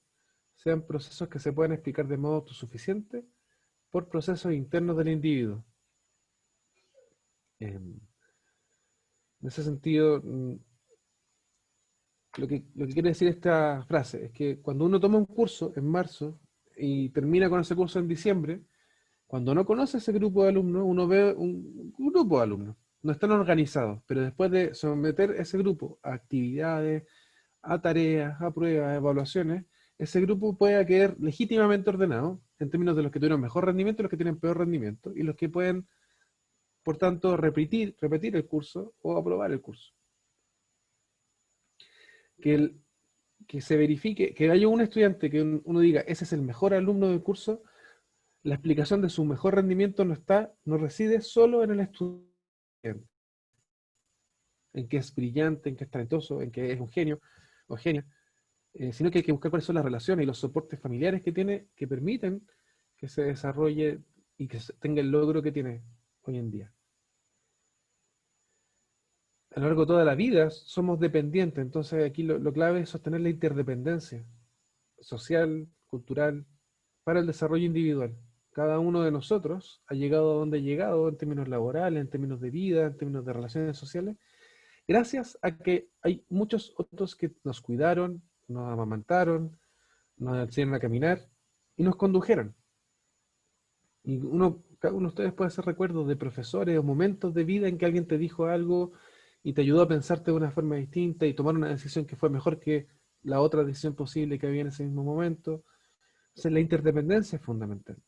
sean procesos que se pueden explicar de modo autosuficiente por procesos internos del individuo. En ese sentido, lo que quiere decir esta frase es que cuando uno toma un curso en marzo y termina con ese curso en diciembre, cuando no conoce ese grupo de alumnos, uno ve un grupo de alumnos. No están organizados, pero después de someter ese grupo a actividades, a tareas, a pruebas, a evaluaciones, ese grupo puede quedar legítimamente ordenado en términos de los que tuvieron mejor rendimiento y los que tienen peor rendimiento, y los que pueden, por tanto, repetir el curso o aprobar el curso. Que se verifique, que haya un estudiante que uno diga, ese es el mejor alumno del curso, la explicación de su mejor rendimiento no reside solo en el estudiante, en que es brillante, en que es talentoso, en que es un genio o genia, sino que hay que buscar cuáles son las relaciones y los soportes familiares que tiene, que permiten que se desarrolle y que tenga el logro que tiene hoy en día. A lo largo de toda la vida somos dependientes, entonces aquí lo clave es sostener la interdependencia social, cultural, para el desarrollo individual. Cada uno de nosotros ha llegado a donde ha llegado en términos laborales, en términos de vida, en términos de relaciones sociales, gracias a que hay muchos otros que nos cuidaron, nos amamantaron, nos enseñaron a caminar y nos condujeron. Y cada uno de ustedes puede hacer recuerdos de profesores o momentos de vida en que alguien te dijo algo y te ayudó a pensarte de una forma distinta y tomar una decisión que fue mejor que la otra decisión posible que había en ese mismo momento. Entonces la interdependencia es fundamental.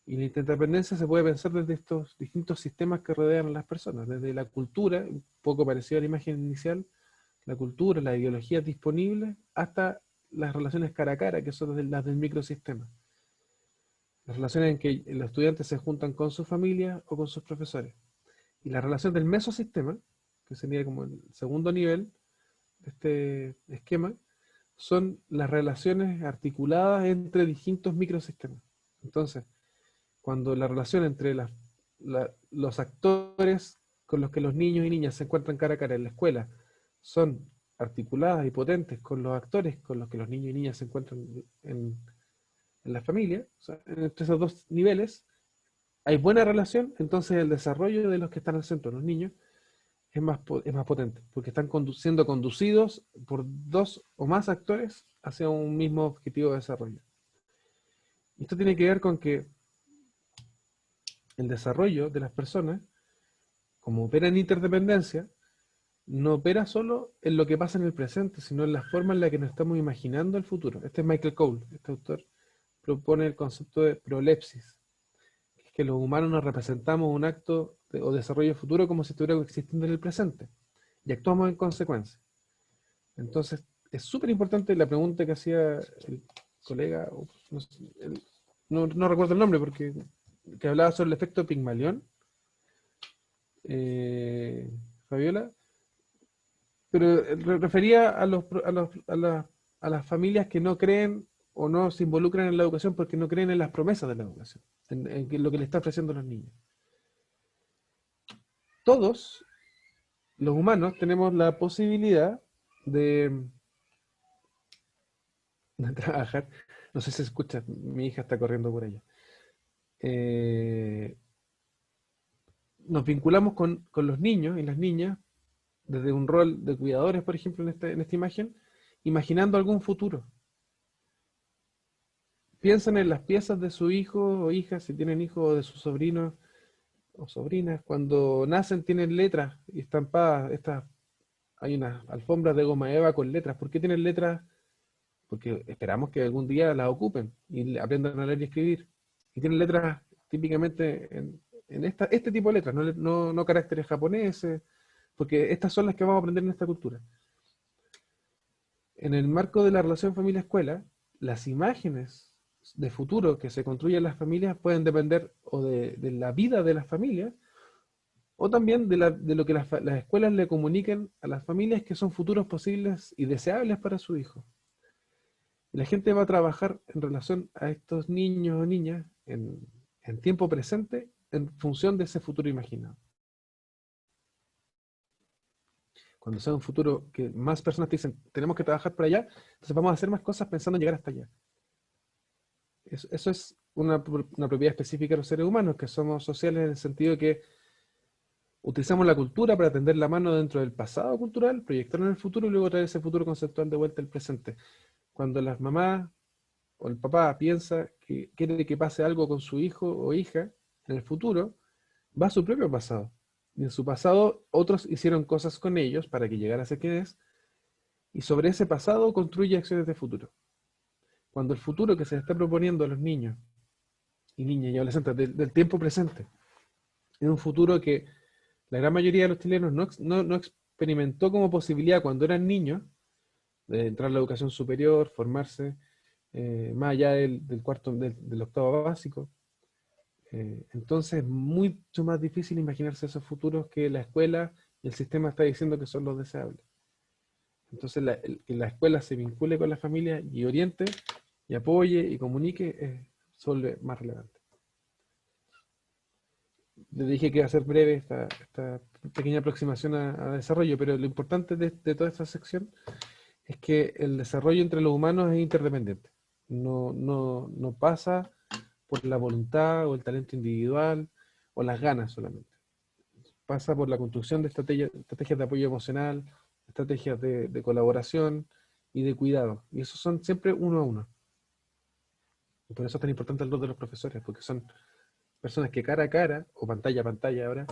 Y la interdependencia se puede pensar desde estos distintos sistemas que rodean a las personas, desde la cultura, un poco parecido a la imagen inicial, la cultura, las ideologías disponibles, hasta las relaciones cara a cara, que son las del microsistema. Las relaciones en que los estudiantes se juntan con su familia o con sus profesores. Y la relación del mesosistema, que sería como el segundo nivel de este esquema, son las relaciones articuladas entre distintos microsistemas. Entonces, cuando la relación entre los actores con los que los niños y niñas se encuentran cara a cara en la escuela son articuladas y potentes con los actores con los que los niños y niñas se encuentran en la familia, o sea, entre esos dos niveles, hay buena relación, entonces el desarrollo de los que están al centro, los niños, es más potente, porque están siendo conducidos por 2 o más actores hacia un mismo objetivo de desarrollo. Y esto tiene que ver con que el desarrollo de las personas, como opera en interdependencia, no opera solo en lo que pasa en el presente, sino en la forma en la que nos estamos imaginando el futuro. Este es Michael Cole, este autor propone el concepto de prolepsis, que es que los humanos nos representamos un acto o desarrollo futuro como si estuviera existiendo en el presente, y actuamos en consecuencia. Entonces, es súper importante la pregunta que hacía el colega, no, no recuerdo el nombre, porque que hablaba sobre el efecto Pigmalión, Fabiola, pero refería a las familias que no creen o no se involucran en la educación porque no creen en las promesas de la educación, en lo que le está ofreciendo a los niños. Todos los humanos tenemos la posibilidad de trabajar. No sé si se escucha, mi hija está corriendo por allá. Nos vinculamos con los niños y las niñas desde un rol de cuidadores, por ejemplo, en esta imagen, imaginando algún futuro. Piensan en las piezas de su hijo o hija, si tienen hijos, o de sus sobrinos o sobrinas. Cuando nacen tienen letras y estampadas. Hay unas alfombras de goma eva con letras. ¿Por qué tienen letras? Porque esperamos que algún día las ocupen y aprendan a leer y escribir. Y tienen letras típicamente en este tipo de letras, no caracteres japoneses, porque estas son las que vamos a aprender en esta cultura. En el marco de la relación familia-escuela, las imágenes de futuro que se construyen en las familias pueden depender o de la vida de las familias, o también de lo que las escuelas le comuniquen a las familias que son futuros posibles y deseables para su hijo. La gente va a trabajar en relación a estos niños o niñas en tiempo presente en función de ese futuro imaginado. Cuando sea un futuro que más personas te dicen, tenemos que trabajar para allá, entonces vamos a hacer más cosas pensando en llegar hasta allá. Eso es una propiedad específica de los seres humanos, que somos sociales en el sentido de que utilizamos la cultura para tender la mano dentro del pasado cultural, proyectarlo en el futuro y luego traer ese futuro conceptual de vuelta al presente. Cuando las mamás o el papá piensa que quiere que pase algo con su hijo o hija en el futuro, va a su propio pasado. Y en su pasado otros hicieron cosas con ellos para que llegara a ser quien es, y sobre ese pasado construye acciones de futuro. Cuando el futuro que se le está proponiendo a los niños y niñas y adolescentes del tiempo presente es un futuro que la gran mayoría de los chilenos no experimentó como posibilidad cuando eran niños, de entrar a la educación superior, formarse, más allá del cuarto, del octavo básico. Entonces es mucho más difícil imaginarse esos futuros que la escuela y el sistema está diciendo que son los deseables. Entonces que la escuela se vincule con la familia y oriente y apoye y comunique son más relevante. Les dije que iba a ser breve esta pequeña aproximación a desarrollo, pero lo importante de toda esta sección es que el desarrollo entre los humanos es interdependiente. No pasa por la voluntad o el talento individual o las ganas solamente. Pasa por la construcción de estrategias de apoyo emocional, estrategias de colaboración y de cuidado. Y esos son siempre uno a uno. Y por eso es tan importante el rol de los profesores, porque son personas que cara a cara, o pantalla a pantalla ahora,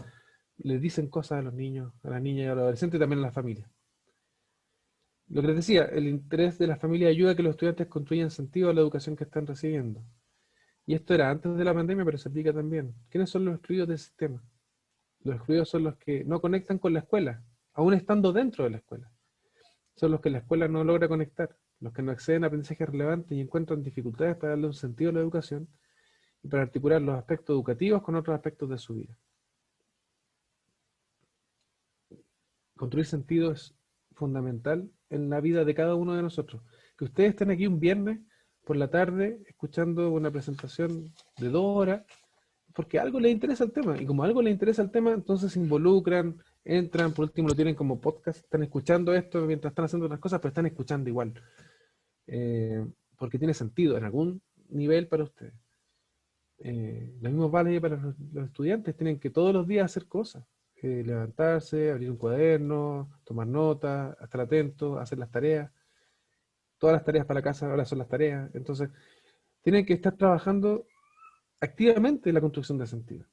les dicen cosas a los niños, a las niñas y a los adolescentes y también a las familias. Lo que les decía, el interés de la familia ayuda a que los estudiantes construyan sentido a la educación que están recibiendo. Y esto era antes de la pandemia, pero se aplica también. ¿Quiénes son los excluidos del sistema? Los excluidos son los que no conectan con la escuela, aún estando dentro de la escuela. Son los que la escuela no logra conectar, los que no acceden a aprendizajes relevantes y encuentran dificultades para darle un sentido a la educación y para articular los aspectos educativos con otros aspectos de su vida. Construir sentido es fundamental en la vida de cada uno de nosotros. Que ustedes estén aquí un viernes por la tarde escuchando una presentación de 2 horas, porque algo les interesa el tema, y como algo les interesa el tema, entonces se involucran, entran, por último lo tienen como podcast, están escuchando esto mientras están haciendo otras cosas, pero están escuchando igual, porque tiene sentido en algún nivel para ustedes. Lo mismo vale para los estudiantes, tienen que todos los días hacer cosas, levantarse, abrir un cuaderno, tomar notas, estar atentos, hacer las tareas. Todas las tareas para la casa ahora son las tareas, entonces tienen que estar trabajando activamente en la construcción de sentido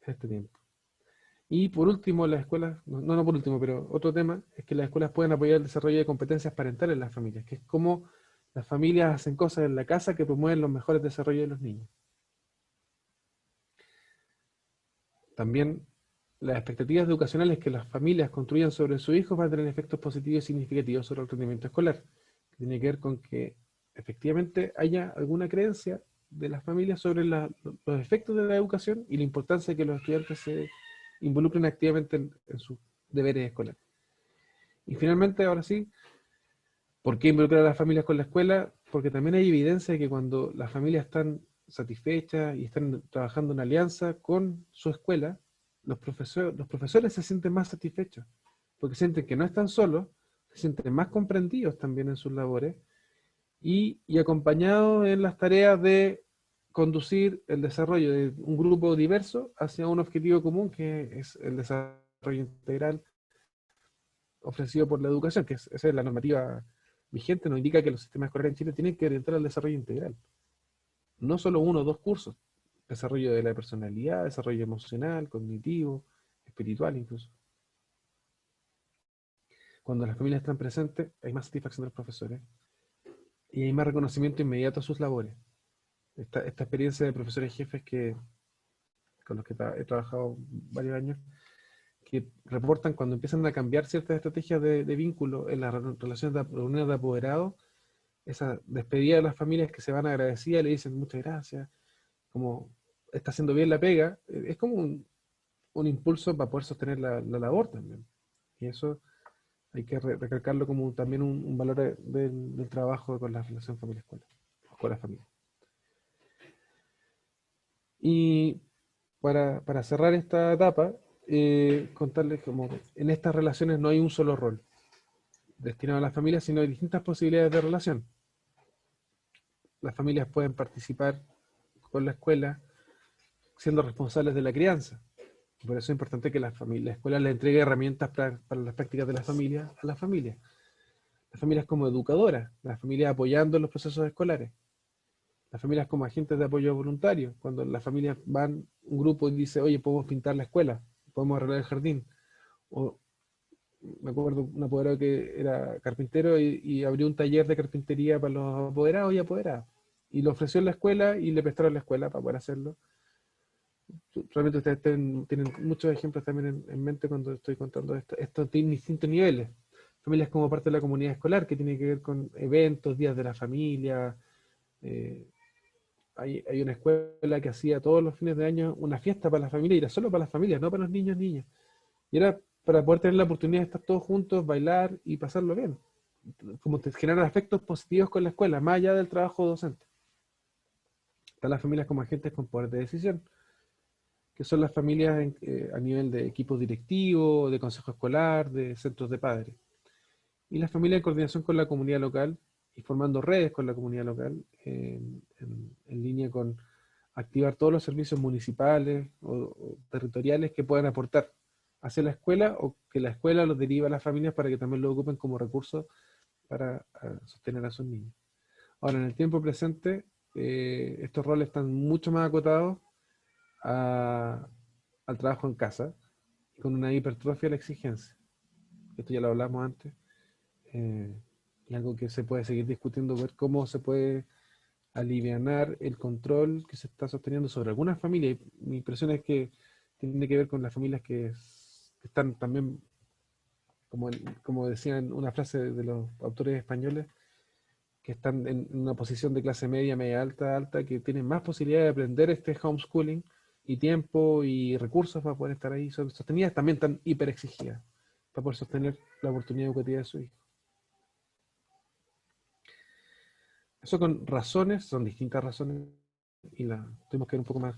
en este tiempo. Y por último, las escuelas, no por último, pero otro tema es que las escuelas pueden apoyar el desarrollo de competencias parentales en las familias, que es como las familias hacen cosas en la casa que promueven los mejores desarrollos de los niños. También las expectativas educacionales que las familias construyan sobre sus hijos van a tener efectos positivos y significativos sobre el rendimiento escolar, que tiene que ver con que efectivamente haya alguna creencia de las familias sobre los efectos de la educación y la importancia de que los estudiantes se involucren activamente en sus deberes escolares. Y finalmente, ahora sí, ¿por qué involucrar a las familias con la escuela? Porque también hay evidencia de que cuando las familias están satisfechas y están trabajando en alianza con su escuela, los profesores se sienten más satisfechos, porque sienten que no están solos, se sienten más comprendidos también en sus labores y acompañados en las tareas de conducir el desarrollo de un grupo diverso hacia un objetivo común, que es el desarrollo integral ofrecido por la educación, que esa es la normativa vigente, nos indica que los sistemas escolares en Chile tienen que orientar al desarrollo integral. No solo uno o dos cursos, desarrollo de la personalidad, desarrollo emocional, cognitivo, espiritual incluso. Cuando las familias están presentes, hay más satisfacción de los profesores y hay más reconocimiento inmediato a sus labores. Esta experiencia de profesores jefes con los que he trabajado varios años, que reportan cuando empiezan a cambiar ciertas estrategias de vínculo en las relaciones de reuniones de apoderados, esa despedida de las familias que se van agradecidas, le dicen muchas gracias, como está haciendo bien la pega, es como un impulso para poder sostener la labor también. Y eso hay que recalcarlo como también un valor del trabajo con la relación familia-escuela, con la familia. Y para cerrar esta etapa, contarles como en estas relaciones no hay un solo rol destinado a las familias, sino hay distintas posibilidades de relación. Las familias pueden participar con la escuela siendo responsables de la crianza. Por eso es importante que la escuela le entregue herramientas para las prácticas de la familia a las familias. Las familias como educadoras, las familias apoyando los procesos escolares, las familias como agentes de apoyo voluntario, cuando las familias van, un grupo y dice, oye, podemos pintar la escuela, podemos arreglar el jardín. O me acuerdo un apoderado que era carpintero y abrió un taller de carpintería para los apoderados y apoderadas. Y lo ofreció en la escuela y le prestaron la escuela para poder hacerlo. Realmente ustedes tienen muchos ejemplos también en mente cuando estoy contando esto. Esto tiene distintos niveles. Familias como parte de la comunidad escolar, que tiene que ver con eventos, días de la familia. eh, hay una escuela que hacía todos los fines de año una fiesta para la familia, y era solo para las familias, no para los niños niñas. Y era para poder tener la oportunidad de estar todos juntos, bailar y pasarlo bien. Como te generar afectos positivos con la escuela, más allá del trabajo docente. Están las familias como agentes con poder de decisión, que son las familias a nivel de equipos directivos, de consejo escolar, de centros de padres. Y las familias en coordinación con la comunidad local y formando redes con la comunidad local en línea con activar todos los servicios municipales o territoriales que puedan aportar hacia la escuela o que la escuela los deriva a las familias para que también lo ocupen como recurso para sostener a sus niños. Ahora, en el tiempo presente, estos roles están mucho más acotados al trabajo en casa y con una hipertrofia de la exigencia. Esto ya lo hablamos antes. Y algo que se puede seguir discutiendo, ver cómo se puede alivianar el control que se está sosteniendo sobre algunas familias. Y mi impresión es que tiene que ver con las familias que están también, como decían una frase de los autores españoles, que están en una posición de clase media, media alta, alta, que tienen más posibilidad de aprender este homeschooling y tiempo y recursos para poder estar ahí sostenidas, también están hiper exigidas para poder sostener la oportunidad educativa de su hijo. Eso con razones, son distintas razones, y tenemos que ir un poco más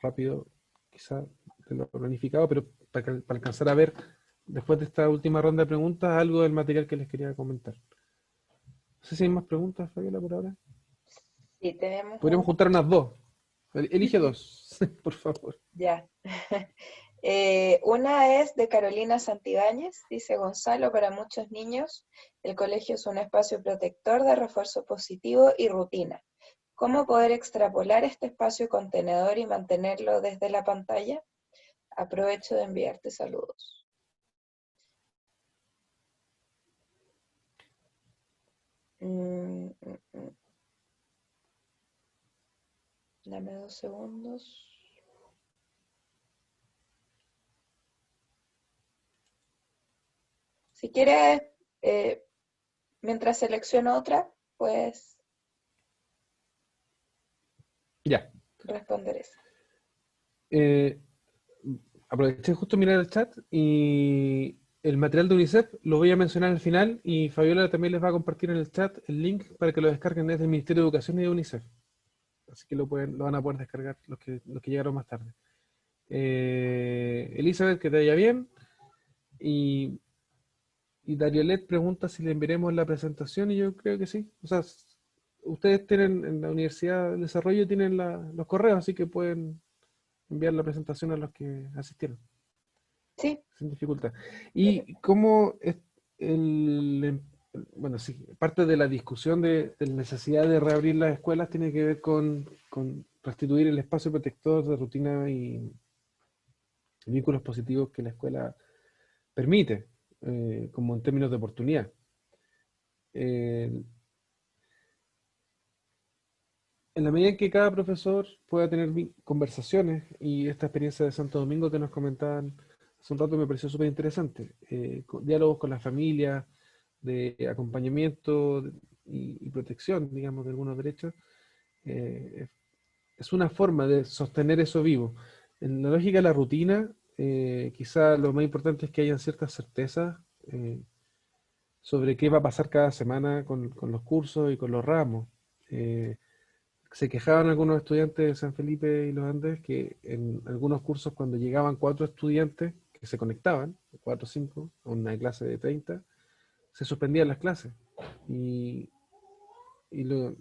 rápido, quizá, de lo planificado, pero para alcanzar a ver, después de esta última ronda de preguntas, algo del material que les quería comentar. No sé si hay más preguntas, Fabiola, por ahora. Sí, tenemos Podríamos juntar unas dos. Elige dos, por favor. Ya. Una es de Carolina Santibáñez, dice Gonzalo, para muchos niños el colegio es un espacio protector de refuerzo positivo y rutina. ¿Cómo poder extrapolar este espacio contenedor y mantenerlo desde la pantalla? Aprovecho de enviarte saludos. Mm, mm, mm. Dame 2 segundos. Si quieres, mientras selecciono otra, pues Ya. responder eso. Eh, Aproveché justo mirar el chat y el material de UNICEF lo voy a mencionar al final y Fabiola también les va a compartir en el chat el link para que lo descarguen desde el Ministerio de Educación y de UNICEF. Así que lo van a poder descargar los que llegaron más tarde. Elizabeth, que te vaya bien. Y Dariolet pregunta si le enviaremos la presentación y yo creo que sí. O sea, ustedes tienen en la Universidad de Desarrollo tienen los correos, así que pueden enviar la presentación a los que asistieron Sí, sin dificultad. Y cómo es el, bueno, sí, parte de la discusión de la necesidad de reabrir las escuelas tiene que ver con restituir el espacio protector de rutina y vínculos positivos que la escuela permite, como en términos de oportunidad. Eh, en la medida en que cada profesor pueda tener conversaciones, y esta experiencia de Santo Domingo que nos comentaban hace un rato me pareció súper interesante, diálogos con la familia, de acompañamiento y protección, digamos, de algunos derechos, eh, es una forma de sostener eso vivo. En la lógica de la rutina, quizá lo más importante es que hayan ciertas certezas sobre qué va a pasar cada semana con los cursos y con los ramos. Eh, Se quejaban algunos estudiantes de San Felipe y los Andes que en algunos cursos cuando llegaban 4 estudiantes que se conectaban, 4 o 5, a una clase de 30, se suspendían las clases. Y, y lo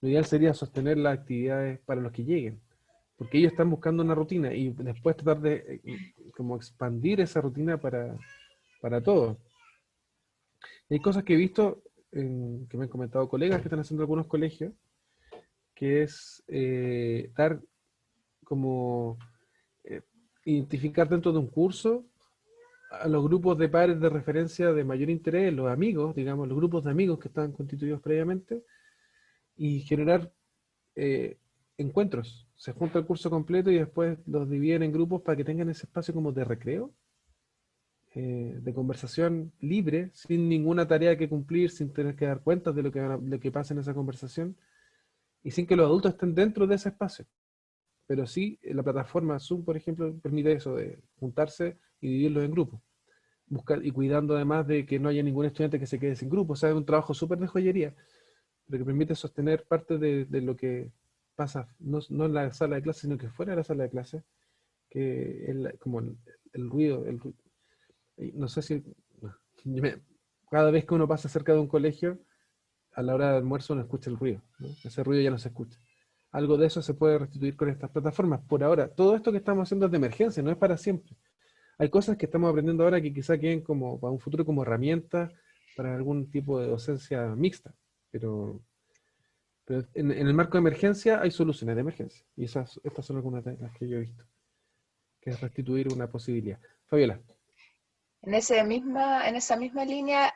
ideal sería sostener las actividades para los que lleguen, porque ellos están buscando una rutina y después tratar de como expandir esa rutina para todos. Y hay cosas que he visto, que me han comentado colegas que están haciendo algunos colegios, que es dar como eh, identificar dentro de un curso a los grupos de pares de referencia de mayor interés, los amigos, digamos, los grupos de amigos que estaban constituidos previamente, y generar eh, encuentros. Se junta el curso completo y después los dividen en grupos para que tengan ese espacio como de recreo, de conversación libre, sin ninguna tarea que cumplir, sin tener que dar cuentas de lo que pasa en esa conversación, y sin que los adultos estén dentro de ese espacio. Pero sí, la plataforma Zoom, por ejemplo, permite eso, de juntarse y dividirlos en grupos. Buscar, y cuidando además de que no haya ningún estudiante que se quede sin grupo. O sea, es un trabajo súper de joyería, pero que permite sostener parte de lo que pasa, no en la sala de clase, sino que fuera de la sala de clase, que es como el ruido, no sé si, no, cada vez que uno pasa cerca de un colegio, a la hora de almuerzo uno escucha el ruido, ¿no? Ese ruido ya no se escucha. Algo de eso se puede restituir con estas plataformas. Por ahora, todo esto que estamos haciendo es de emergencia, no es para siempre. Hay cosas que estamos aprendiendo ahora que quizá queden como para un futuro como herramientas para algún tipo de docencia mixta, pero en el marco de emergencia hay soluciones de emergencia. Y estas son algunas de las que yo he visto, que es restituir una posibilidad. Fabiola. en esa misma línea,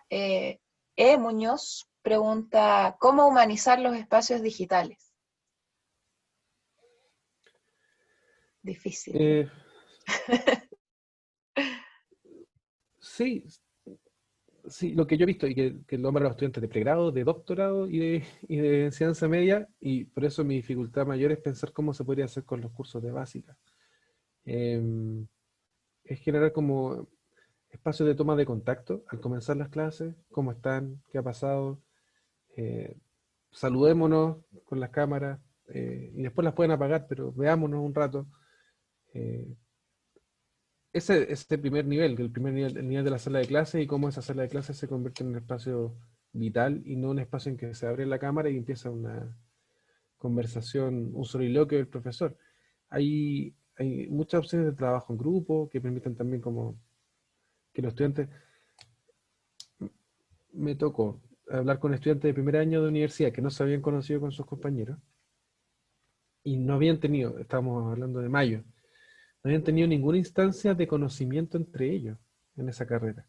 Muñoz pregunta, ¿cómo humanizar los espacios digitales? Difícil. Eh, sí, sí, lo que yo he visto y que lo nombran los estudiantes de pregrado, de doctorado y de enseñanza media, y por eso mi dificultad mayor es pensar cómo se podría hacer con los cursos de básica. Eh, es generar como espacios de toma de contacto al comenzar las clases, cómo están, qué ha pasado, eh, saludémonos con las cámaras, y después las pueden apagar, pero veámonos un rato. Eh, ese primer nivel, el nivel de la sala de clase y cómo esa sala de clase se convierte en un espacio vital y no un espacio en que se abre la cámara y empieza una conversación, un soliloquio del profesor. Hay muchas opciones de trabajo en grupo que permiten también como que los estudiantes, me tocó hablar con estudiantes de primer año de universidad que no se habían conocido con sus compañeros y no habían tenido, estamos hablando de mayo, no habían tenido ninguna instancia de conocimiento entre ellos en esa carrera.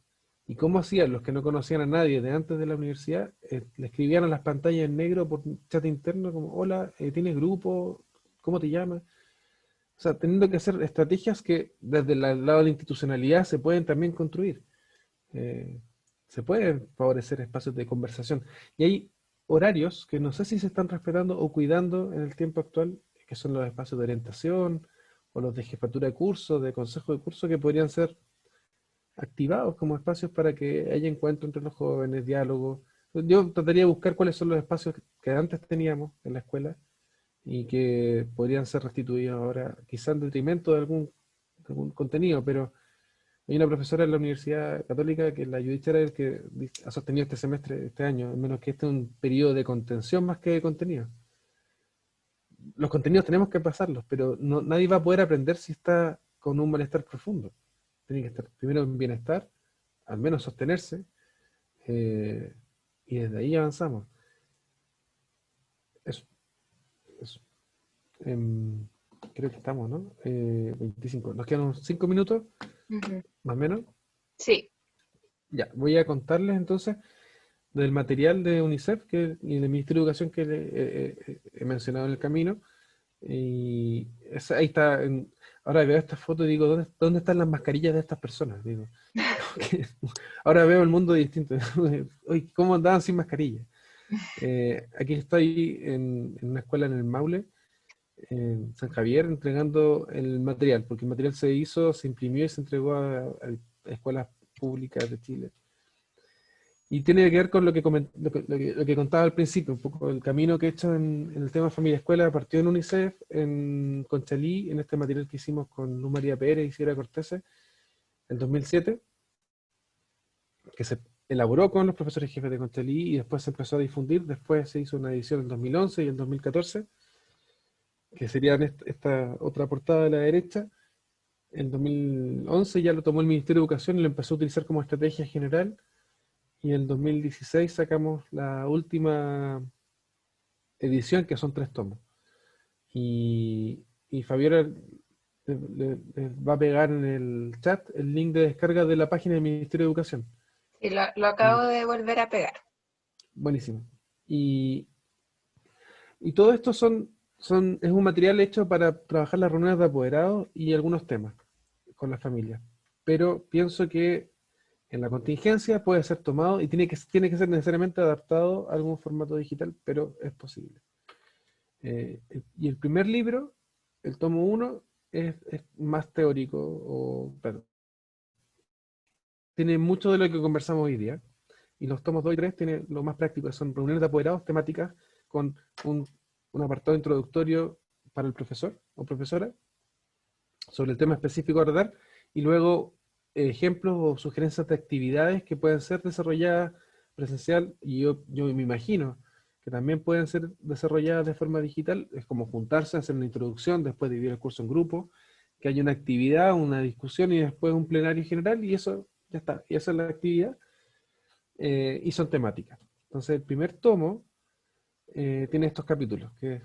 ¿Y cómo hacían los que no conocían a nadie de antes de la universidad? Le escribían a las pantallas en negro por chat interno como, hola, ¿tienes grupo? ¿Cómo te llamas? O sea, teniendo que hacer estrategias que desde el lado de la institucionalidad se pueden también construir. Eh, Se pueden favorecer espacios de conversación. Y ahí horarios que no sé si se están respetando o cuidando en el tiempo actual, que son los espacios de orientación o los de jefatura de curso, de consejo de curso, que podrían ser activados como espacios para que haya encuentro entre los jóvenes, diálogo. Yo trataría de buscar cuáles son los espacios que antes teníamos en la escuela y que podrían ser restituidos ahora, quizás en detrimento de algún contenido, pero hay una profesora en la Universidad Católica que la Judith Scherer que ha sostenido este semestre, este año, al menos que este es un periodo de contención más que de contenido. Los contenidos tenemos que pasarlos, pero nadie va a poder aprender si está con un malestar profundo. Tiene que estar primero en bienestar, al menos sostenerse, eh, y desde ahí avanzamos. Eso, eso. Em, Creo que estamos, ¿no? 25. Nos quedan unos 5 minutos, Ujú. más o menos. Sí. Ya, voy a contarles entonces del material de UNICEF y del Ministerio de Educación que he mencionado en el camino. Y ahí está. Ahora veo esta foto y digo, ¿dónde están las mascarillas de estas personas? Digo, ahora veo el mundo distinto. Oye, ¿cómo andaban sin mascarilla? Aquí estoy en una escuela en el Maule, en San Javier, entregando el material, porque el material se hizo, se imprimió y se entregó a escuelas públicas de Chile. Y tiene que ver con lo que contaba al principio, un poco el camino que he hecho en el tema familia-escuela. Partió en UNICEF, en Conchalí, en este material que hicimos con Luz María Pérez y Sierra Cortés en 2007, que se elaboró con los profesores jefes de Conchalí y después se empezó a difundir. Después se hizo una edición en 2011 y en 2014, que serían esta otra portada de la derecha. En 2011 ya lo tomó el Ministerio de Educación y lo empezó a utilizar como estrategia general. Y en 2016 sacamos la última edición, que son 3 tomos. Y Fabiola le va a pegar en el chat el link de descarga de la página del Ministerio de Educación. Sí, lo acabo Y de volver a pegar. buenísimo. Y, y todo esto es un material hecho para trabajar las reuniones de apoderados y algunos temas con la familia. Pero pienso que en la contingencia puede ser tomado y tiene que ser necesariamente adaptado a algún formato digital, pero es posible. Y el primer libro, el tomo uno, es más teórico, claro, tiene mucho de lo que conversamos hoy día. Y los tomos 2 y 3 tienen lo más práctico, que son reuniones de apoderados temáticas con un, un apartado introductorio para el profesor o profesora sobre el tema específico a tratar, y luego ejemplos o sugerencias de actividades que pueden ser desarrolladas presencial, y yo me imagino que también pueden ser desarrolladas de forma digital. Es como juntarse, hacer una introducción, después dividir el curso en grupo, que haya una actividad, una discusión y después un plenario general, y eso ya está, y esa es la actividad, y son temáticas. Entonces el primer tomo tiene estos capítulos, que es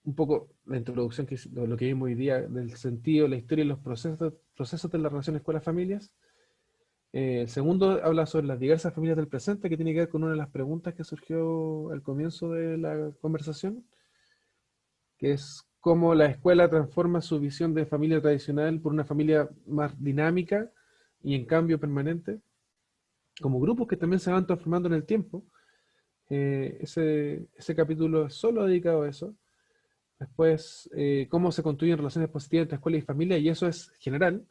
un poco la introducción, que es lo que vimos hoy día, del sentido, la historia y los procesos de la relación escuelas-familias. El segundo habla sobre las diversas familias del presente, que tiene que ver con una de las preguntas que surgió al comienzo de la conversación, que es cómo la escuela transforma su visión de familia tradicional por una familia más dinámica y en cambio permanente, como grupos que también se van transformando en el tiempo. Ese capítulo es solo dedicado a eso. Después, cómo se construyen relaciones positivas entre escuela y familia, y eso es general.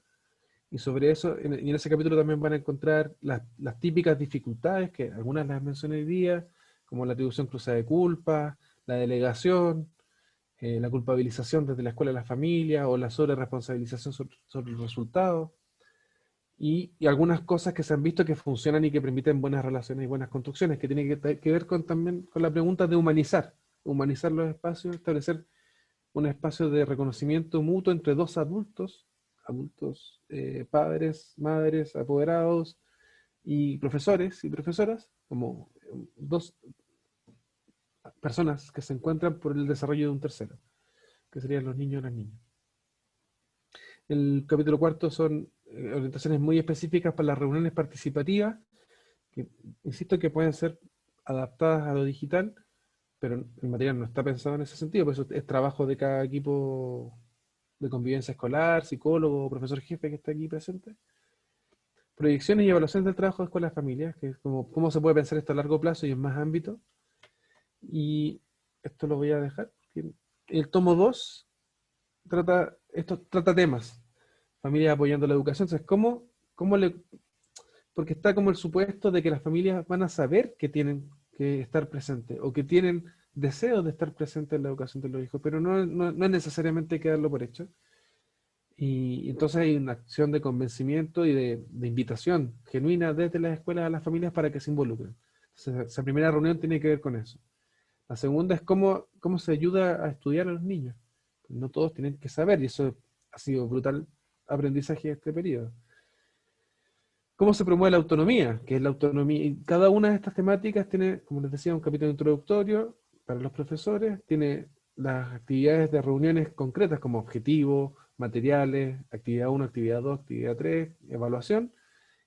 Y sobre eso, y en ese capítulo también van a encontrar las típicas dificultades, que algunas las mencioné hoy día, como la atribución cruzada de culpa, la delegación, la culpabilización desde la escuela a la familia, o la sobreresponsabilización sobre los resultados, y algunas cosas que se han visto que funcionan y que permiten buenas relaciones y buenas construcciones, que tienen que ver también con la pregunta de humanizar los espacios, establecer un espacio de reconocimiento mutuo entre dos adultos, padres, madres, apoderados y profesores y profesoras, como dos personas que se encuentran por el desarrollo de un tercero, que serían los niños y las niñas. El capítulo cuarto son orientaciones muy específicas para las reuniones participativas, que insisto que pueden ser adaptadas a lo digital, pero el material no está pensado en ese sentido, por eso es trabajo de cada equipo de convivencia escolar, psicólogo, profesor jefe que está aquí presente. Proyecciones y evaluaciones del trabajo de escuelas familias, que es como cómo se puede pensar esto a largo plazo y en más ámbitos. Y esto lo voy a dejar. El tomo 2 trata temas. Familias apoyando la educación. Entonces, ¿cómo le...? Porque está como el supuesto de que las familias van a saber que tienen que estar presentes o que tienen deseo de estar presentes en la educación de los hijos, pero no es necesariamente hay que darlo por hecho. Y entonces hay una acción de convencimiento y de invitación genuina desde las escuelas a las familias para que se involucren. Entonces, esa primera reunión tiene que ver con eso. La segunda es cómo se ayuda a estudiar a los niños. No todos tienen que saber, y eso ha sido brutal aprendizaje de este periodo. ¿Cómo se promueve la autonomía? Que es la autonomía. Y cada una de estas temáticas tiene, como les decía, un capítulo introductorio para los profesores, tiene las actividades de reuniones concretas como objetivos, materiales, actividad 1, actividad 2, actividad 3, evaluación,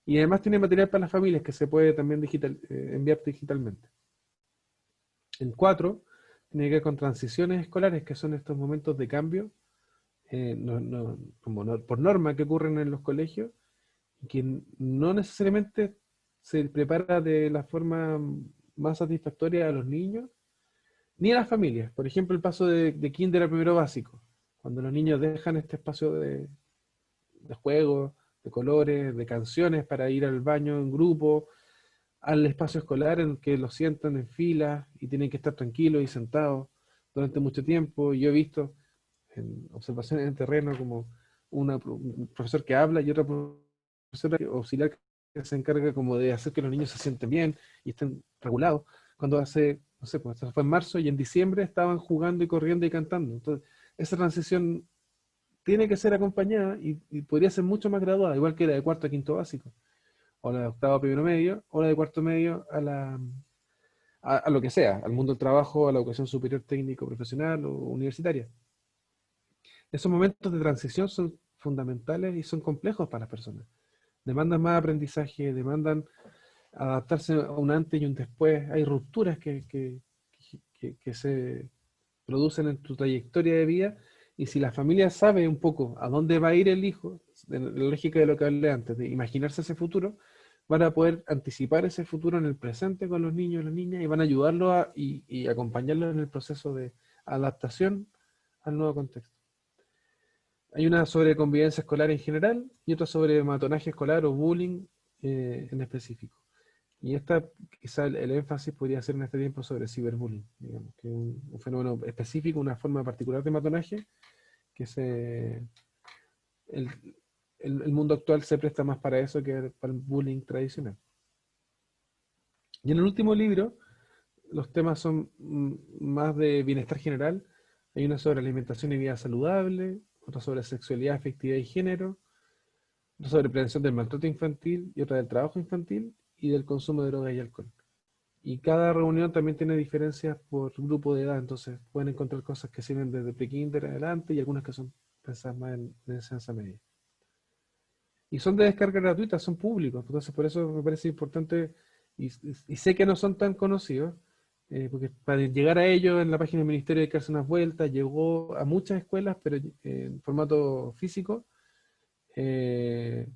y además tiene material para las familias que se puede también enviar digitalmente. En 4, tiene que ver con transiciones escolares, que son estos momentos de cambio, por norma que ocurren en los colegios, que no necesariamente se prepara de la forma más satisfactoria a los niños, ni a las familias. Por ejemplo, el paso de kinder a primero básico, cuando los niños dejan este espacio de juego, de colores, de canciones para ir al baño en grupo, al espacio escolar en que los sientan en fila y tienen que estar tranquilos y sentados durante mucho tiempo. Yo he visto en observaciones en terreno como un profesor que habla y otra profesora auxiliar que se encarga como de hacer que los niños se sienten bien y estén regulados. Cuando hace, no sé, pues esto fue en marzo y en diciembre estaban jugando y corriendo y cantando. Entonces, esa transición tiene que ser acompañada y podría ser mucho más graduada, igual que la de cuarto a quinto básico, o la de octavo a primero medio, o la de cuarto medio a lo que sea, al mundo del trabajo, a la educación superior técnico, profesional o universitaria. Esos momentos de transición son fundamentales y son complejos para las personas. Demandan más aprendizaje, demandan adaptarse a un antes y un después. Hay rupturas que se producen en tu trayectoria de vida y si la familia sabe un poco a dónde va a ir el hijo, en la lógica de lo que hablé antes, de imaginarse ese futuro, van a poder anticipar ese futuro en el presente con los niños y las niñas y van a ayudarlos y acompañarlos en el proceso de adaptación al nuevo contexto. Hay una sobre convivencia escolar en general y otra sobre matonaje escolar o bullying en específico. Y esta, quizá el énfasis podría ser en este tiempo sobre ciberbullying, digamos, que es un fenómeno específico, una forma particular de matonaje, que el, el mundo actual se presta más para eso que para el bullying tradicional. Y en el último libro, los temas son más de bienestar general. Hay una sobre alimentación y vida saludable, otra sobre sexualidad, afectividad y género, otra sobre prevención del maltrato infantil y otra del trabajo infantil y del consumo de drogas y alcohol. Y cada reunión también tiene diferencias por grupo de edad, entonces pueden encontrar cosas que sirven desde pre-kinder adelante y algunas que son pensadas más en enseñanza media. Y son de descarga gratuita, son públicos, entonces por eso me parece importante, y sé que no son tan conocidos, porque para llegar a ellos en la página del Ministerio hay que darse unas vueltas, llegó a muchas escuelas, pero en formato físico, eh,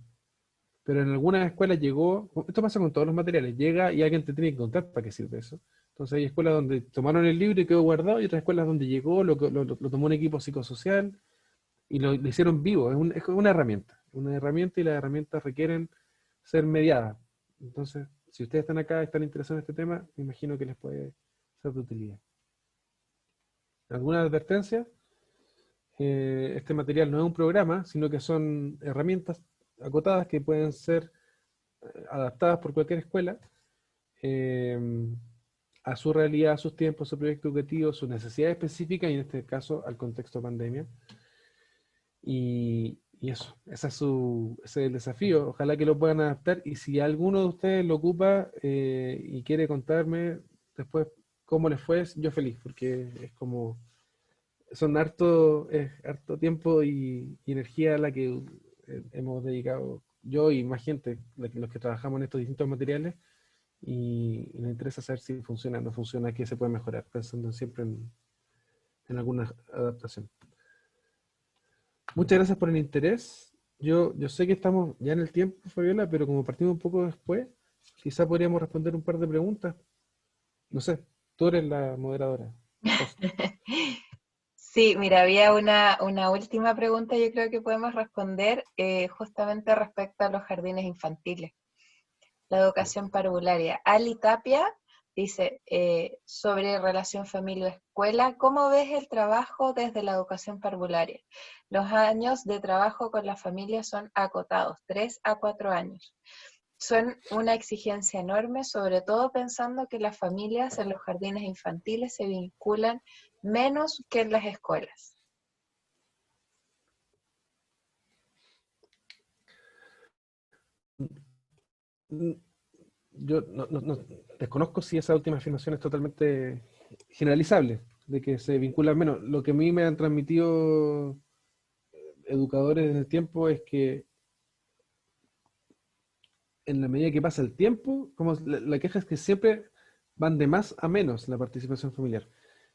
pero en algunas escuelas llegó, esto pasa con todos los materiales, llega y alguien te tiene que contar para qué sirve eso. Entonces hay escuelas donde tomaron el libro y quedó guardado, y otras escuelas donde llegó, lo tomó un equipo psicosocial y lo hicieron vivo. Es una herramienta y las herramientas requieren ser mediadas. Entonces, si ustedes están acá, están interesados en este tema, me imagino que les puede ser de utilidad. ¿Alguna advertencia? Este material no es un programa, sino que son herramientas acotadas que pueden ser adaptadas por cualquier escuela eh, a su realidad, a sus tiempos, a su proyecto educativo, sus necesidades específicas y en este caso al contexto pandemia. Y eso, ese es el desafío. Ojalá que lo puedan adaptar y si alguno de ustedes lo ocupa y quiere contarme después cómo les fue, yo feliz, porque es como, son harto tiempo y energía a la que hemos dedicado yo y más gente, los que trabajamos en estos distintos materiales y nos interesa saber si funciona o no funciona, qué se puede mejorar, pensando siempre en alguna adaptación. Muchas gracias por el interés. Yo sé que estamos ya en el tiempo, Fabiola, pero como partimos un poco después, quizá podríamos responder un par de preguntas. No sé. Tú eres la moderadora. Host. Sí, mira, había una última pregunta yo creo que podemos responder justamente respecto a los jardines infantiles, la educación parvularia. Ali Tapia dice, sobre relación familia-escuela, ¿cómo ves el trabajo desde la educación parvularia? Los años de trabajo con la familia son acotados, 3 a 4 años. Son una exigencia enorme, sobre todo pensando que las familias en los jardines infantiles se vinculan menos que en las escuelas. Mm, Yo desconozco si esa última afirmación es totalmente generalizable, de que se vinculan menos. Lo que a mí me han transmitido educadores desde el tiempo es que en la medida que pasa el tiempo, como la queja es que siempre van de más a menos la participación familiar.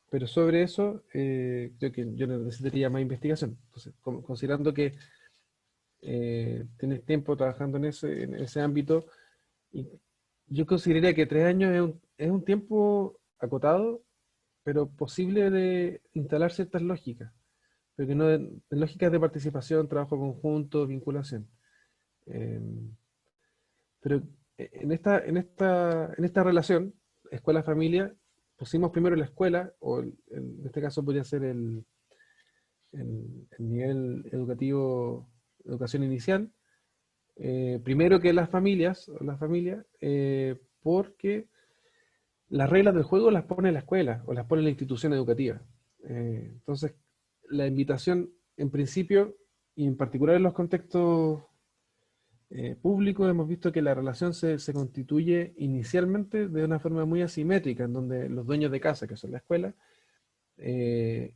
Pero sobre eso, creo que yo necesitaría más investigación. Entonces, considerando que tienes tiempo trabajando en ese ámbito, y yo consideraría que 3 años es un tiempo acotado, pero posible de instalar ciertas lógicas, pero que no lógicas de participación, trabajo conjunto, vinculación. Eh, pero en esta relación, escuela-familia, pusimos primero la escuela, o en este caso podría ser el nivel educativo, educación inicial, primero que las familias, o la familia, porque las reglas del juego las pone la escuela o las pone la institución educativa. Entonces, la invitación, en principio, y en particular en los contextos públicos, hemos visto que la relación se constituye inicialmente de una forma muy asimétrica, en donde los dueños de casa, que son la escuela, eh,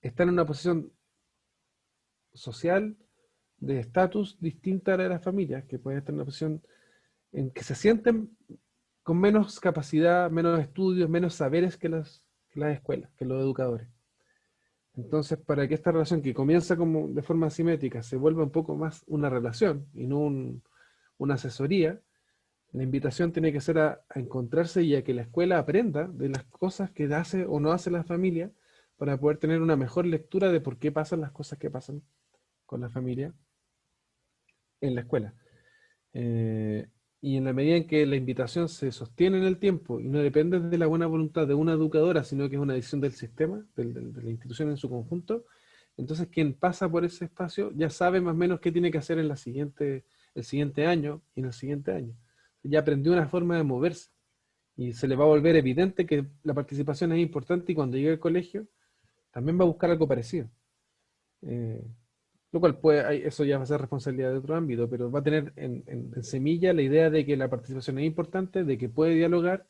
están en una posición social de estatus distinta a la de las familias, que pueden estar en una posición en que se sienten con menos capacidad, menos estudios, menos saberes que las escuelas, que los educadores. Entonces, para que esta relación que comienza como de forma asimétrica se vuelva un poco más una relación y no una asesoría, la invitación tiene que ser a encontrarse y a que la escuela aprenda de las cosas que hace o no hace la familia para poder tener una mejor lectura de por qué pasan las cosas que pasan con la familia en la escuela. Eh, y en la medida en que la invitación se sostiene en el tiempo y no depende de la buena voluntad de una educadora, sino que es una decisión del sistema, de la institución en su conjunto, entonces quien pasa por ese espacio ya sabe más o menos qué tiene que hacer en el siguiente año y en el siguiente año. Ya aprendió una forma de moverse y se le va a volver evidente que la participación es importante y cuando llegue al colegio también va a buscar algo parecido. Eh, lo cual eso ya va a ser responsabilidad de otro ámbito, pero va a tener en semilla la idea de que la participación es importante, de que puede dialogar,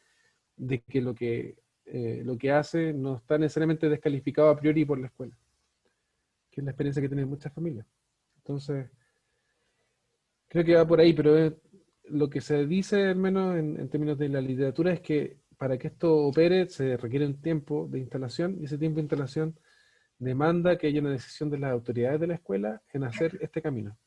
de que lo que hace no está necesariamente descalificado a priori por la escuela, que es la experiencia que tienen muchas familias. Entonces, creo que va por ahí, pero lo que se dice, al menos en términos de la literatura, es que para que esto opere se requiere un tiempo de instalación, y ese tiempo de instalación demanda que haya una decisión de las autoridades de la escuela en hacer este camino.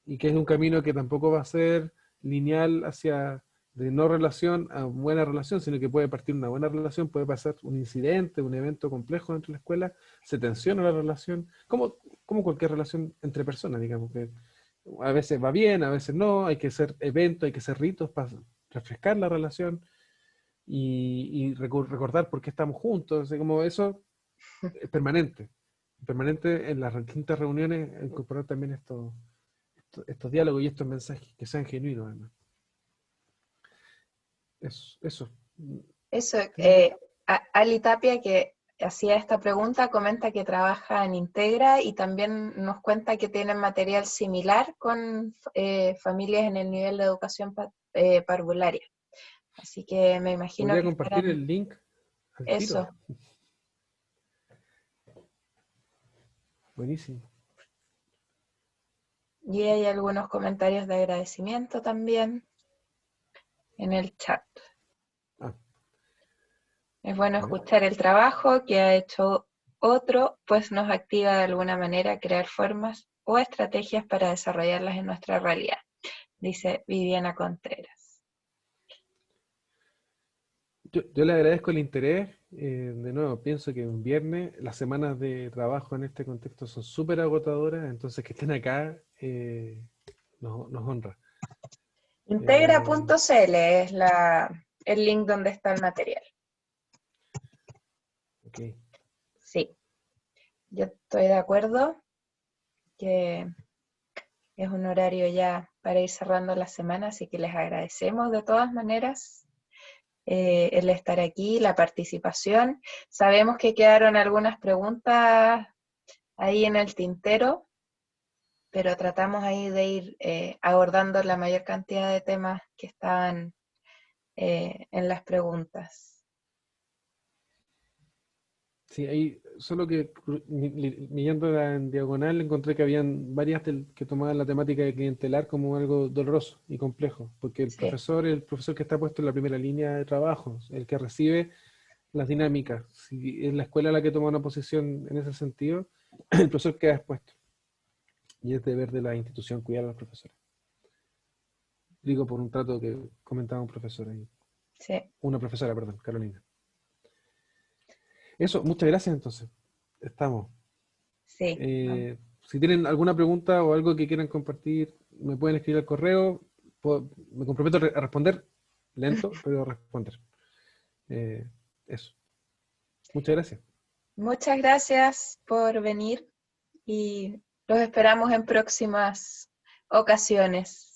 Y que es un camino que tampoco va a ser lineal hacia de no relación a buena relación, sino que puede partir una buena relación, puede pasar un incidente, un evento complejo dentro de la escuela, se tensiona la relación, como cualquier relación entre personas, digamos, que a veces va bien, a veces no, hay que hacer eventos, hay que hacer ritos para refrescar la relación y recordar por qué estamos juntos, así como eso es permanente en las distintas reuniones, incorporar también estos diálogos y estos mensajes que sean genuinos, además. Eso. Eso, ¿Tienes otra? Ali Tapia, que hacía esta pregunta, comenta que trabaja en Integra y también nos cuenta que tienen material similar con familias en el nivel de educación parvularia. Así que me imagino Podría que compartir estarán el link al tiro. eso. Buenísimo. Y hay algunos comentarios de agradecimiento también en el chat. Ah, Es bueno a ver. escuchar el trabajo que ha hecho otro, pues nos activa de alguna manera a crear formas o estrategias para desarrollarlas en nuestra realidad, dice Viviana Contreras. Yo le agradezco el interés. De nuevo, pienso que un viernes las semanas de trabajo en este contexto son súper agotadoras, entonces que estén acá nos honra. Integra.cl es el link donde está el material. Ok. Sí, yo estoy de acuerdo que es un horario ya para ir cerrando la semana, así que les agradecemos de todas maneras el estar aquí, la participación. Sabemos que quedaron algunas preguntas ahí en el tintero, pero tratamos ahí de ir abordando la mayor cantidad de temas que estaban en las preguntas. Sí, ahí, solo que mirándola en diagonal encontré que habían varias que tomaban la temática de clientelar como algo doloroso y complejo, porque Sí, el profesor que está puesto en la primera línea de trabajo, el que recibe las dinámicas, si es la escuela la que toma una posición en ese sentido, el profesor queda expuesto. Y es deber de la institución cuidar a los profesores. Digo por un trato que comentaba un profesor ahí. sí, Una profesora, perdón, Carolina. Eso, muchas gracias entonces. Estamos. sí. Si tienen alguna pregunta o algo que quieran compartir, me pueden escribir al correo. Me comprometo a responder lento, pero a responder. Eh, eso. Muchas gracias. Muchas gracias por venir y los esperamos en próximas ocasiones.